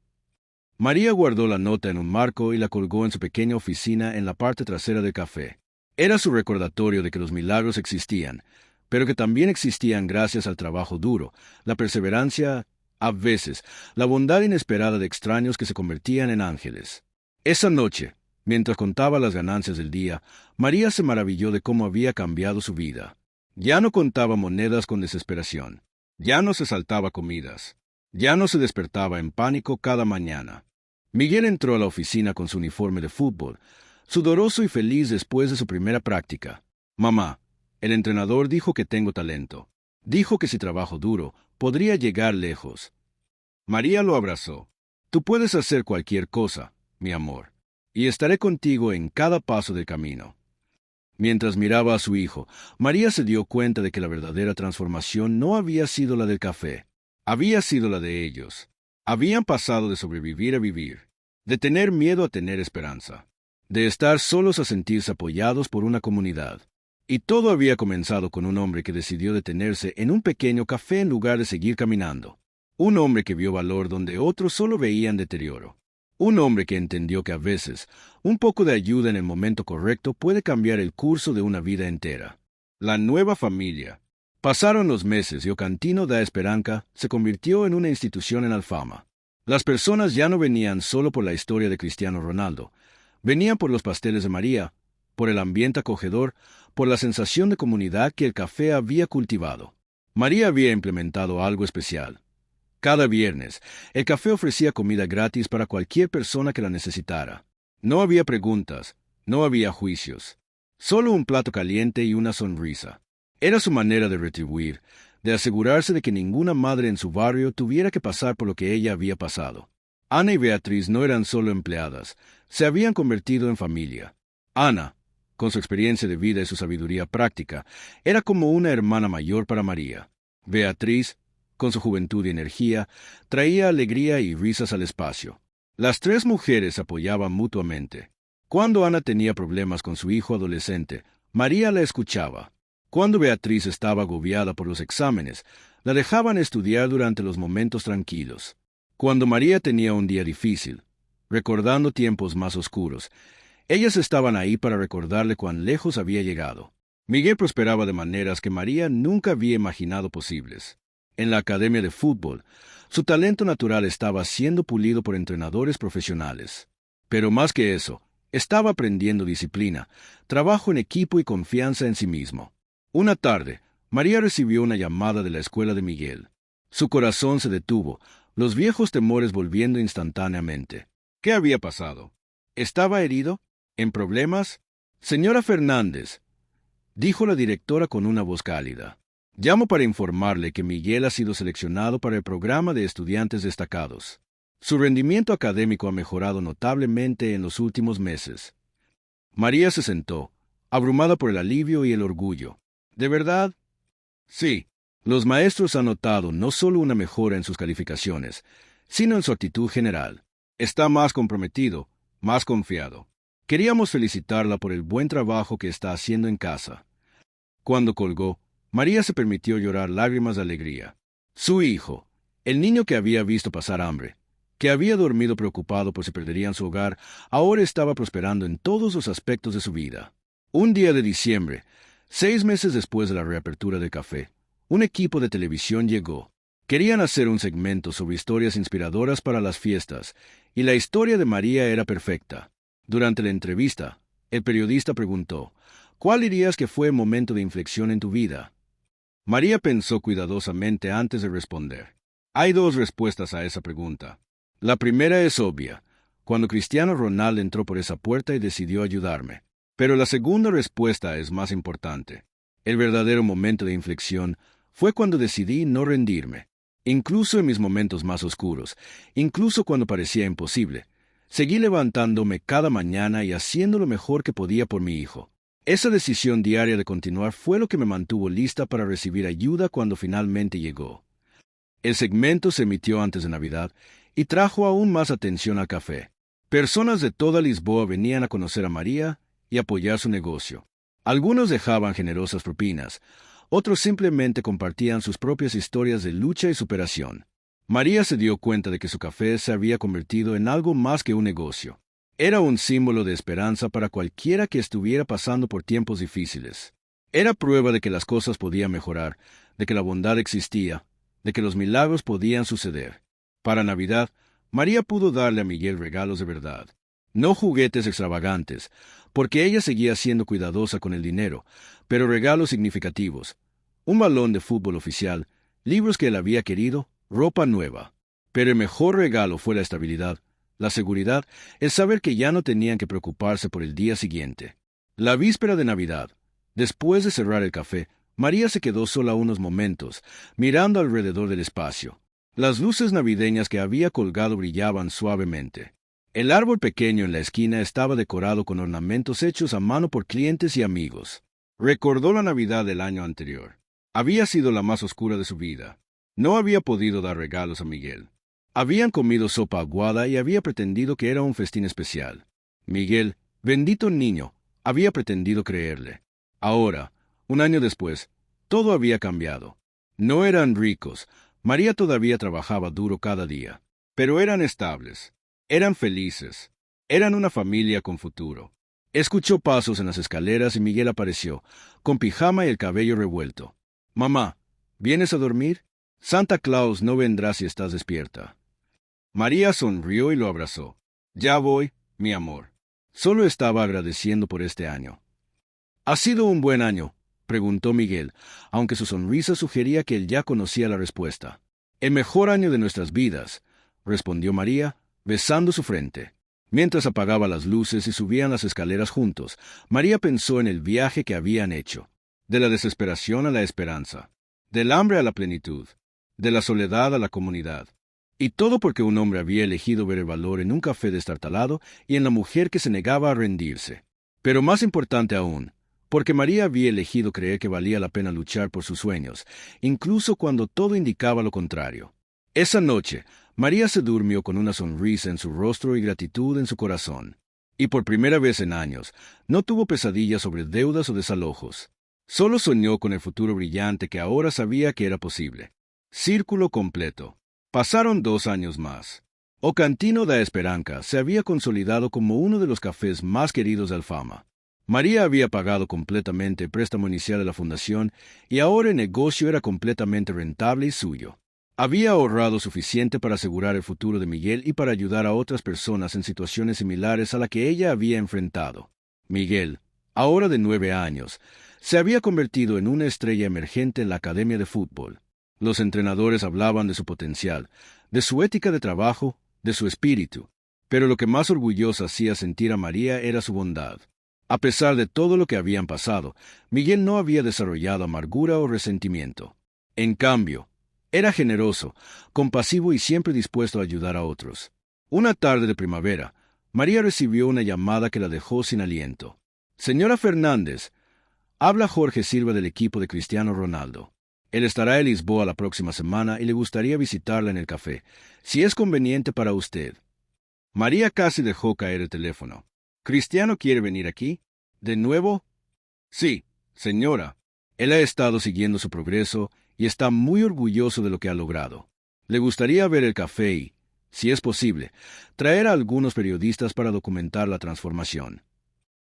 María guardó la nota en un marco y la colgó en su pequeña oficina en la parte trasera del café. Era su recordatorio de que los milagros existían, pero que también existían gracias al trabajo duro, la perseverancia, a veces, la bondad inesperada de extraños que se convertían en ángeles. Esa noche, mientras contaba las ganancias del día, María se maravilló de cómo había cambiado su vida. Ya no contaba monedas con desesperación. Ya no se saltaba comidas. Ya no se despertaba en pánico cada mañana. Miguel entró a la oficina con su uniforme de fútbol, sudoroso y feliz después de su primera práctica. Mamá, El entrenador dijo que tengo talento. Dijo que si trabajo duro, podría llegar lejos. María lo abrazó. Tú puedes hacer cualquier cosa, mi amor, y estaré contigo en cada paso del camino. Mientras miraba a su hijo, María se dio cuenta de que la verdadera transformación no había sido la del café, había sido la de ellos. Habían pasado de sobrevivir a vivir, de tener miedo a tener esperanza, de estar solos a sentirse apoyados por una comunidad. Y todo había comenzado con un hombre que decidió detenerse en un pequeño café en lugar de seguir caminando. Un hombre que vio valor donde otros solo veían deterioro. Un hombre que entendió que a veces un poco de ayuda en el momento correcto puede cambiar el curso de una vida entera. La nueva familia. Pasaron los meses y Ocantino da Esperanza se convirtió en una institución en Alfama. Las personas ya no venían solo por la historia de Cristiano Ronaldo. Venían por los pasteles de María, por el ambiente acogedor, por la sensación de comunidad que el café había cultivado. María había implementado algo especial. Cada viernes, el café ofrecía comida gratis para cualquier persona que la necesitara. No había preguntas, no había juicios. Solo un plato caliente y una sonrisa. Era su manera de retribuir, de asegurarse de que ninguna madre en su barrio tuviera que pasar por lo que ella había pasado. Ana y Beatriz no eran solo empleadas, se habían convertido en familia. Ana, con su experiencia de vida y su sabiduría práctica, era como una hermana mayor para María. Beatriz, con su juventud y energía, traía alegría y risas al espacio. Las tres mujeres apoyaban mutuamente. Cuando Ana tenía problemas con su hijo adolescente, María la escuchaba. Cuando Beatriz estaba agobiada por los exámenes, la dejaban estudiar durante los momentos tranquilos. Cuando María tenía un día difícil, recordando tiempos más oscuros, ellas estaban ahí para recordarle cuán lejos había llegado. Miguel prosperaba de maneras que María nunca había imaginado posibles. En la academia de fútbol, su talento natural estaba siendo pulido por entrenadores profesionales. Pero más que eso, estaba aprendiendo disciplina, trabajo en equipo y confianza en sí mismo. Una tarde, María recibió una llamada de la escuela de Miguel. Su corazón se detuvo, los viejos temores volviendo instantáneamente. ¿Qué había pasado? ¿Estaba herido? ¿En problemas? Señora Fernández, dijo la directora con una voz cálida. Llamo para informarle que Miguel ha sido seleccionado para el programa de estudiantes destacados. Su rendimiento académico ha mejorado notablemente en los últimos meses. María se sentó, abrumada por el alivio y el orgullo. ¿De verdad? Sí. Los maestros han notado no solo una mejora en sus calificaciones, sino en su actitud general. Está más comprometido, más confiado. Queríamos felicitarla por el buen trabajo que está haciendo en casa. Cuando colgó, María se permitió llorar lágrimas de alegría. Su hijo, el niño que había visto pasar hambre, que había dormido preocupado por si perderían su hogar, ahora estaba prosperando en todos los aspectos de su vida. Un día de diciembre, 6 meses después de la reapertura del café, un equipo de televisión llegó. Querían hacer un segmento sobre historias inspiradoras para las fiestas, y la historia de María era perfecta. Durante la entrevista, el periodista preguntó, ¿cuál dirías que fue el momento de inflexión en tu vida? María pensó cuidadosamente antes de responder. Hay 2 respuestas a esa pregunta. La primera es obvia, cuando Cristiano Ronaldo entró por esa puerta y decidió ayudarme. Pero la segunda respuesta es más importante. El verdadero momento de inflexión fue cuando decidí no rendirme. Incluso en mis momentos más oscuros, incluso cuando parecía imposible, seguí levantándome cada mañana y haciendo lo mejor que podía por mi hijo. Esa decisión diaria de continuar fue lo que me mantuvo lista para recibir ayuda cuando finalmente llegó. El segmento se emitió antes de Navidad y trajo aún más atención al café. Personas de toda Lisboa venían a conocer a María y apoyar su negocio. Algunos dejaban generosas propinas, otros simplemente compartían sus propias historias de lucha y superación. María se dio cuenta de que su café se había convertido en algo más que un negocio. Era un símbolo de esperanza para cualquiera que estuviera pasando por tiempos difíciles. Era prueba de que las cosas podían mejorar, de que la bondad existía, de que los milagros podían suceder. Para Navidad, María pudo darle a Miguel regalos de verdad. No juguetes extravagantes, porque ella seguía siendo cuidadosa con el dinero, pero regalos significativos. Un balón de fútbol oficial, libros que él había querido, ropa nueva. Pero el mejor regalo fue la estabilidad, la seguridad, el saber que ya no tenían que preocuparse por el día siguiente. La víspera de Navidad, Después de cerrar el café, María se quedó sola unos momentos, mirando alrededor del espacio. Las luces navideñas que había colgado brillaban suavemente. El árbol pequeño en la esquina estaba decorado con ornamentos hechos a mano por clientes y amigos. Recordó la Navidad del año anterior. Había sido la más oscura de su vida. No había podido dar regalos a Miguel. Habían comido sopa aguada y había pretendido que era un festín especial. Miguel, bendito niño, había pretendido creerle. Ahora, un año después, todo había cambiado. No eran ricos. María todavía trabajaba duro cada día. Pero eran estables. Eran felices. Eran una familia con futuro. Escuchó pasos en las escaleras y Miguel apareció, con pijama y el cabello revuelto. «Mamá, ¿vienes a dormir? Santa Claus no vendrá si estás despierta». María sonrió y lo abrazó. «Ya voy, mi amor. Solo estaba agradeciendo por este año». «¿Ha sido un buen año?», preguntó Miguel, aunque su sonrisa sugería que él ya conocía la respuesta. «El mejor año de nuestras vidas», respondió María, besando su frente. Mientras apagaba las luces y subían las escaleras juntos, María pensó en el viaje que habían hecho. De la desesperación a la esperanza, del hambre a la plenitud, de la soledad a la comunidad. Y todo porque un hombre había elegido ver el valor en un café destartalado y en la mujer que se negaba a rendirse. Pero más importante aún, porque María había elegido creer que valía la pena luchar por sus sueños, incluso cuando todo indicaba lo contrario. Esa noche, María se durmió con una sonrisa en su rostro y gratitud en su corazón. Y por primera vez en años, no tuvo pesadillas sobre deudas o desalojos. Solo soñó con el futuro brillante que ahora sabía que era posible. Círculo completo. Pasaron 2 años más. O Cantino da Esperanza se había consolidado como uno de los cafés más queridos de Alfama. María había pagado completamente el préstamo inicial de la fundación y ahora el negocio era completamente rentable y suyo. Había ahorrado suficiente para asegurar el futuro de Miguel y para ayudar a otras personas en situaciones similares a la que ella había enfrentado. Miguel, ahora de 9 años, se había convertido en una estrella emergente en la academia de fútbol. Los entrenadores hablaban de su potencial, de su ética de trabajo, de su espíritu, pero lo que más orgullosa hacía sentir a María era su bondad. A pesar de todo lo que habían pasado, Miguel no había desarrollado amargura o resentimiento. En cambio, era generoso, compasivo y siempre dispuesto a ayudar a otros. Una tarde de primavera, María recibió una llamada que la dejó sin aliento. «Señora Fernández, habla Jorge Silva del equipo de Cristiano Ronaldo. Él estará en Lisboa la próxima semana y le gustaría visitarla en el café, si es conveniente para usted». María casi dejó caer el teléfono. «¿Cristiano quiere venir aquí? ¿De nuevo?» «Sí, señora. Él ha estado siguiendo su progreso y está muy orgulloso de lo que ha logrado. Le gustaría ver el café y, si es posible, traer a algunos periodistas para documentar la transformación».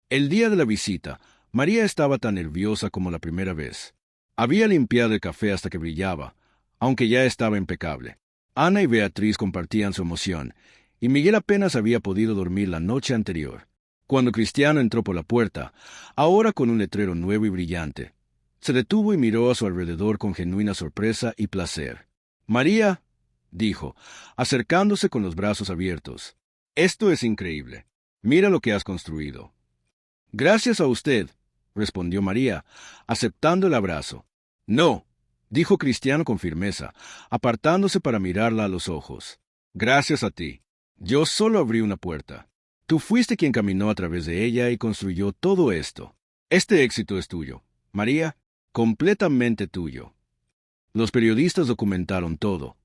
El día de la visita, María estaba tan nerviosa como la primera vez. Había limpiado el café hasta que brillaba, aunque ya estaba impecable. Ana y Beatriz compartían su emoción, y Miguel apenas había podido dormir la noche anterior. Cuando Cristiano entró por la puerta, ahora con un letrero nuevo y brillante, se detuvo y miró a su alrededor con genuina sorpresa y placer. «María», dijo, acercándose con los brazos abiertos, «esto es increíble. Mira lo que has construido». «Gracias a usted», respondió María, aceptando el abrazo. «No», dijo Cristiano con firmeza, apartándose para mirarla a los ojos. «Gracias a ti. Yo solo abrí una puerta. Tú fuiste quien caminó a través de ella y construyó todo esto. Este éxito es tuyo, María, completamente tuyo». Los periodistas documentaron todo.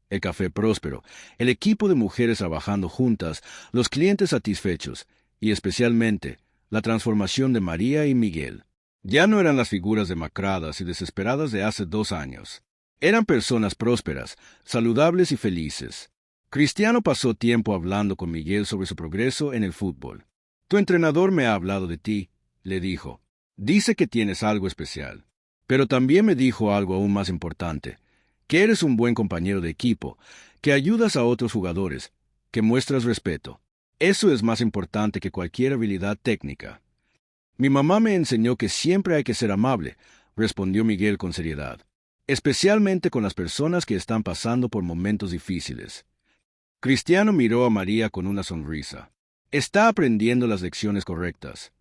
El café próspero, el equipo de mujeres trabajando juntas, los clientes satisfechos y, especialmente, la transformación de María y Miguel. Ya no eran las figuras demacradas y desesperadas de hace 2 años. Eran personas prósperas, saludables y felices. Cristiano pasó tiempo hablando con Miguel sobre su progreso en el fútbol. «Tu entrenador me ha hablado de ti», le dijo. «Dice que tienes algo especial. Pero también me dijo algo aún más importante, que eres un buen compañero de equipo, que ayudas a otros jugadores, que muestras respeto. Eso es más importante que cualquier habilidad técnica». «Mi mamá me enseñó que siempre hay que ser amable», respondió Miguel con seriedad, «especialmente con las personas que están pasando por momentos difíciles». Cristiano miró a María con una sonrisa. «Está aprendiendo las lecciones correctas».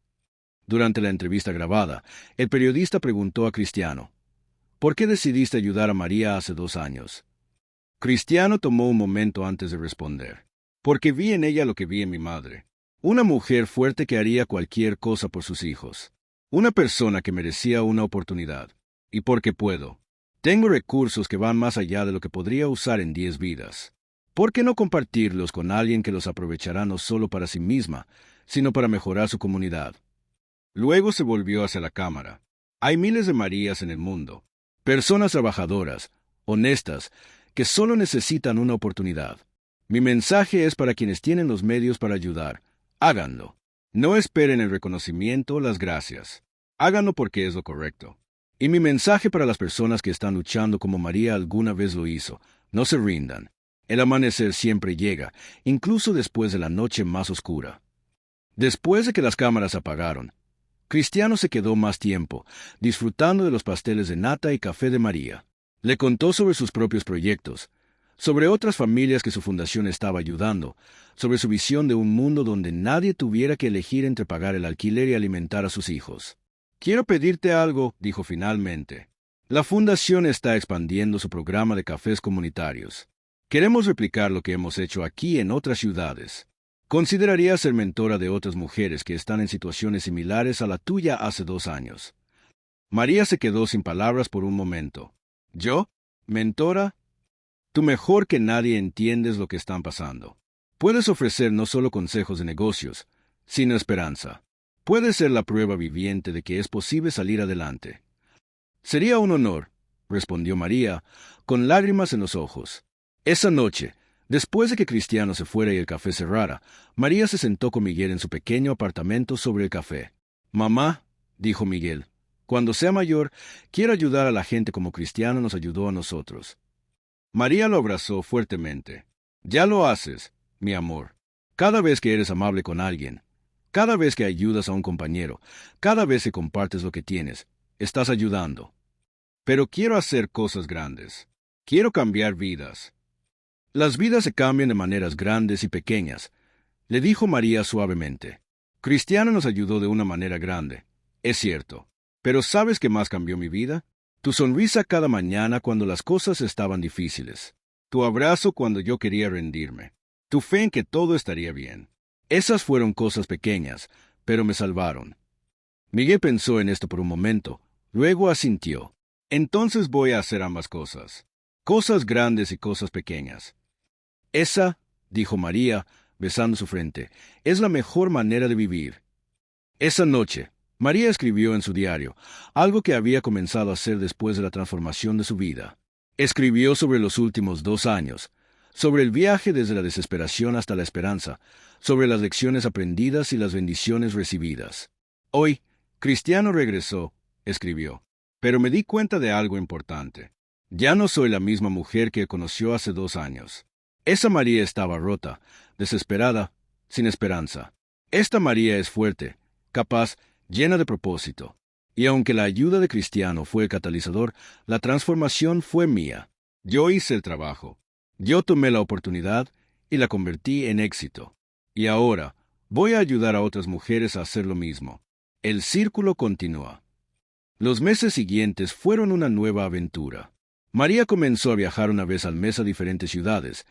Durante la entrevista grabada, el periodista preguntó a Cristiano, ¿por qué decidiste ayudar a María hace 2 años? Cristiano tomó un momento antes de responder. Porque vi en ella lo que vi en mi madre. Una mujer fuerte que haría cualquier cosa por sus hijos. Una persona que merecía una oportunidad. Y porque puedo. Tengo recursos que van más allá de lo que podría usar en 10 vidas. ¿Por qué no compartirlos con alguien que los aprovechará no solo para sí misma, sino para mejorar su comunidad? Luego se volvió hacia la cámara. Hay miles de Marías en el mundo. Personas trabajadoras, honestas, que solo necesitan una oportunidad. Mi mensaje es para quienes tienen los medios para ayudar. Háganlo. No esperen el reconocimiento o las gracias. Háganlo porque es lo correcto. Y mi mensaje para las personas que están luchando como María alguna vez lo hizo. No se rindan. El amanecer siempre llega, incluso después de la noche más oscura. Después de que las cámaras apagaron, Cristiano se quedó más tiempo, disfrutando de los pasteles de nata y café de María. Le contó sobre sus propios proyectos, sobre otras familias que su fundación estaba ayudando, sobre su visión de un mundo donde nadie tuviera que elegir entre pagar el alquiler y alimentar a sus hijos. Quiero pedirte algo, dijo finalmente. La fundación está expandiendo su programa de cafés comunitarios. Queremos replicar lo que hemos hecho aquí en otras ciudades. ¿Considerarías ser mentora de otras mujeres que están en situaciones similares a la tuya hace 2 años? María se quedó sin palabras por un momento. ¿Yo? ¿Mentora? Tú mejor que nadie entiendes lo que están pasando. Puedes ofrecer no solo consejos de negocios, sino esperanza. Puedes ser la prueba viviente de que es posible salir adelante. Sería un honor, respondió María, con lágrimas en los ojos. Esa noche, después de que Cristiano se fuera y el café cerrara, María se sentó con Miguel en su pequeño apartamento sobre el café. Mamá, dijo Miguel, cuando sea mayor, quiero ayudar a la gente como Cristiano nos ayudó a nosotros. María lo abrazó fuertemente. Ya lo haces, mi amor. Cada vez que eres amable con alguien, cada vez que ayudas a un compañero, cada vez que compartes lo que tienes, estás ayudando. Pero quiero hacer cosas grandes. Quiero cambiar vidas. Las vidas se cambian de maneras grandes y pequeñas, le dijo María suavemente. Cristiano nos ayudó de una manera grande, es cierto. Pero ¿sabes qué más cambió mi vida? Tu sonrisa cada mañana cuando las cosas estaban difíciles. Tu abrazo cuando yo quería rendirme. Tu fe en que todo estaría bien. Esas fueron cosas pequeñas, pero me salvaron. Miguel pensó en esto por un momento, luego asintió. Entonces voy a hacer ambas cosas. Cosas grandes y cosas pequeñas. Esa, dijo María, besando su frente, es la mejor manera de vivir. Esa noche, María escribió en su diario, algo que había comenzado a hacer después de la transformación de su vida. Escribió sobre los últimos 2 años, sobre el viaje desde la desesperación hasta la esperanza, sobre las lecciones aprendidas y las bendiciones recibidas. Hoy, Cristiano regresó, escribió, pero me di cuenta de algo importante. Ya no soy la misma mujer que conoció hace 2 años. Esa María estaba rota, desesperada, sin esperanza. Esta María es fuerte, capaz, llena de propósito. Y aunque la ayuda de Cristiano fue el catalizador, la transformación fue mía. Yo hice el trabajo. Yo tomé la oportunidad y la convertí en éxito. Y ahora voy a ayudar a otras mujeres a hacer lo mismo. El círculo continúa. Los meses siguientes fueron una nueva aventura. María comenzó a viajar una vez al mes a diferentes ciudades,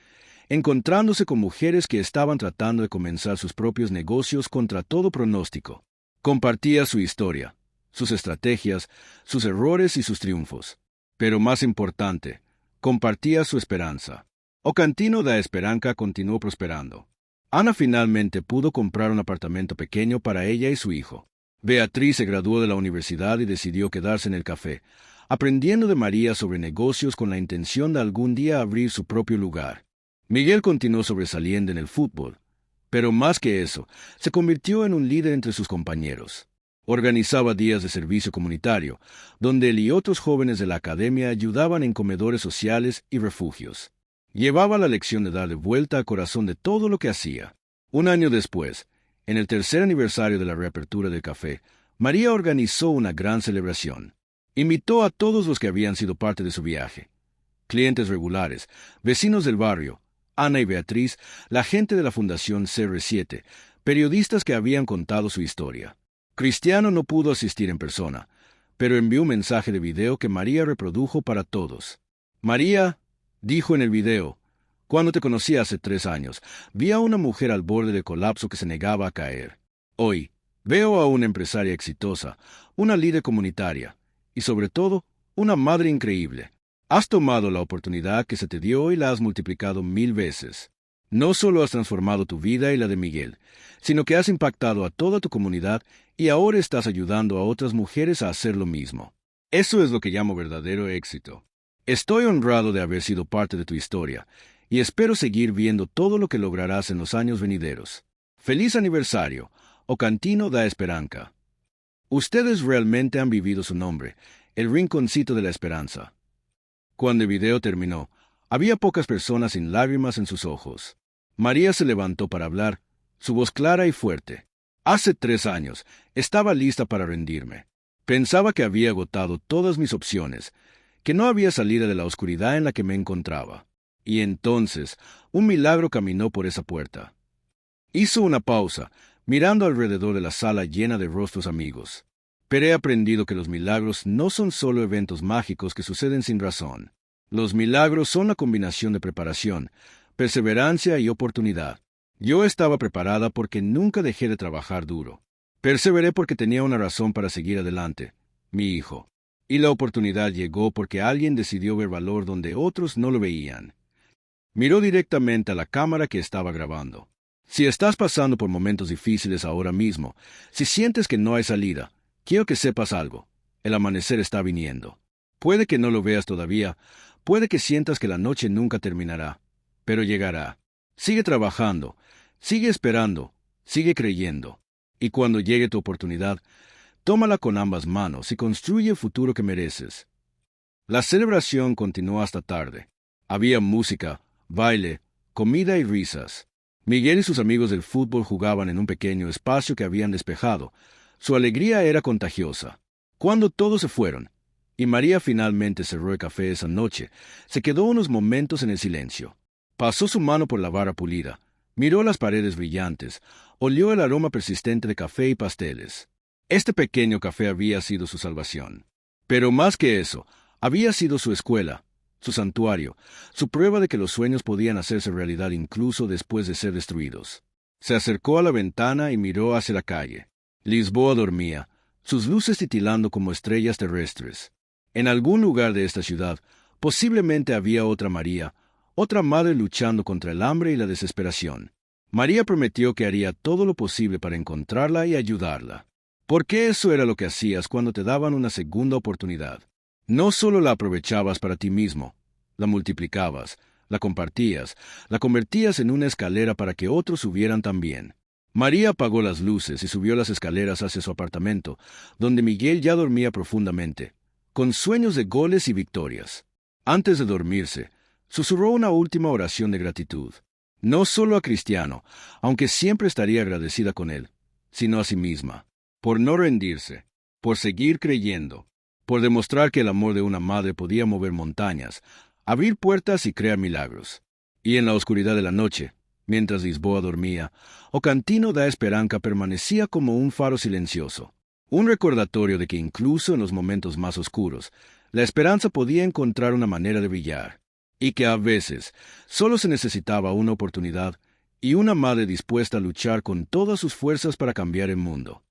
encontrándose con mujeres que estaban tratando de comenzar sus propios negocios contra todo pronóstico. Compartía su historia, sus estrategias, sus errores y sus triunfos. Pero más importante, compartía su esperanza. O Cantino da Esperanza continuó prosperando. Ana finalmente pudo comprar un apartamento pequeño para ella y su hijo. Beatriz se graduó de la universidad y decidió quedarse en el café, aprendiendo de María sobre negocios con la intención de algún día abrir su propio lugar. Miguel continuó sobresaliendo en el fútbol, pero más que eso, se convirtió en un líder entre sus compañeros. Organizaba días de servicio comunitario, donde él y otros jóvenes de la academia ayudaban en comedores sociales y refugios. Llevaba la lección de darle vuelta al corazón de todo lo que hacía. Un año después, en el tercer aniversario de la reapertura del café, María organizó una gran celebración. Invitó a todos los que habían sido parte de su viaje. Clientes regulares, vecinos del barrio, Ana y Beatriz, la gente de la Fundación CR7, periodistas que habían contado su historia. Cristiano no pudo asistir en persona, pero envió un mensaje de video que María reprodujo para todos. María dijo en el video: cuando te conocí hace 3 años, vi a una mujer al borde del colapso que se negaba a caer. Hoy, veo a una empresaria exitosa, una líder comunitaria y, sobre todo, una madre increíble. Has tomado la oportunidad que se te dio y la has multiplicado 1000 veces. No solo has transformado tu vida y la de Miguel, sino que has impactado a toda tu comunidad y ahora estás ayudando a otras mujeres a hacer lo mismo. Eso es lo que llamo verdadero éxito. Estoy honrado de haber sido parte de tu historia y espero seguir viendo todo lo que lograrás en los años venideros. ¡Feliz aniversario! Ocantino da Esperanza. Ustedes realmente han vivido su nombre, el rinconcito de la esperanza. Cuando el video terminó, había pocas personas sin lágrimas en sus ojos. María se levantó para hablar, su voz clara y fuerte. Hace 3 años, estaba lista para rendirme. Pensaba que había agotado todas mis opciones, que no había salida de la oscuridad en la que me encontraba. Y entonces, un milagro caminó por esa puerta. Hizo una pausa, mirando alrededor de la sala llena de rostros amigos. Pero he aprendido que los milagros no son solo eventos mágicos que suceden sin razón. Los milagros son la combinación de preparación, perseverancia y oportunidad. Yo estaba preparada porque nunca dejé de trabajar duro. Perseveré porque tenía una razón para seguir adelante, mi hijo. Y la oportunidad llegó porque alguien decidió ver valor donde otros no lo veían. Miró directamente a la cámara que estaba grabando. Si estás pasando por momentos difíciles ahora mismo, si sientes que no hay salida, quiero que sepas algo. El amanecer está viniendo. Puede que no lo veas todavía, puede que sientas que la noche nunca terminará, pero llegará. Sigue trabajando, sigue esperando, sigue creyendo. Y cuando llegue tu oportunidad, tómala con ambas manos y construye el futuro que mereces. La celebración continuó hasta tarde. Había música, baile, comida y risas. Miguel y sus amigos del fútbol jugaban en un pequeño espacio que habían despejado. Su alegría era contagiosa. Cuando todos se fueron, y María finalmente cerró el café esa noche, se quedó unos momentos en el silencio. Pasó su mano por la barra pulida, miró las paredes brillantes, olió el aroma persistente de café y pasteles. Este pequeño café había sido su salvación. Pero más que eso, había sido su escuela, su santuario, su prueba de que los sueños podían hacerse realidad incluso después de ser destruidos. Se acercó a la ventana y miró hacia la calle. Lisboa dormía, sus luces titilando como estrellas terrestres. En algún lugar de esta ciudad, posiblemente había otra María, otra madre luchando contra el hambre y la desesperación. María prometió que haría todo lo posible para encontrarla y ayudarla. Porque eso era lo que hacías cuando te daban una segunda oportunidad. No solo la aprovechabas para ti mismo, la multiplicabas, la compartías, la convertías en una escalera para que otros subieran también. María apagó las luces y subió las escaleras hacia su apartamento, donde Miguel ya dormía profundamente, con sueños de goles y victorias. Antes de dormirse, susurró una última oración de gratitud. No solo a Cristiano, aunque siempre estaría agradecida con él, sino a sí misma, por no rendirse, por seguir creyendo, por demostrar que el amor de una madre podía mover montañas, abrir puertas y crear milagros. Y en la oscuridad de la noche, mientras Lisboa dormía, Ocantino da Esperanza permanecía como un faro silencioso, un recordatorio de que incluso en los momentos más oscuros, la esperanza podía encontrar una manera de brillar, y que a veces solo se necesitaba una oportunidad y una madre dispuesta a luchar con todas sus fuerzas para cambiar el mundo.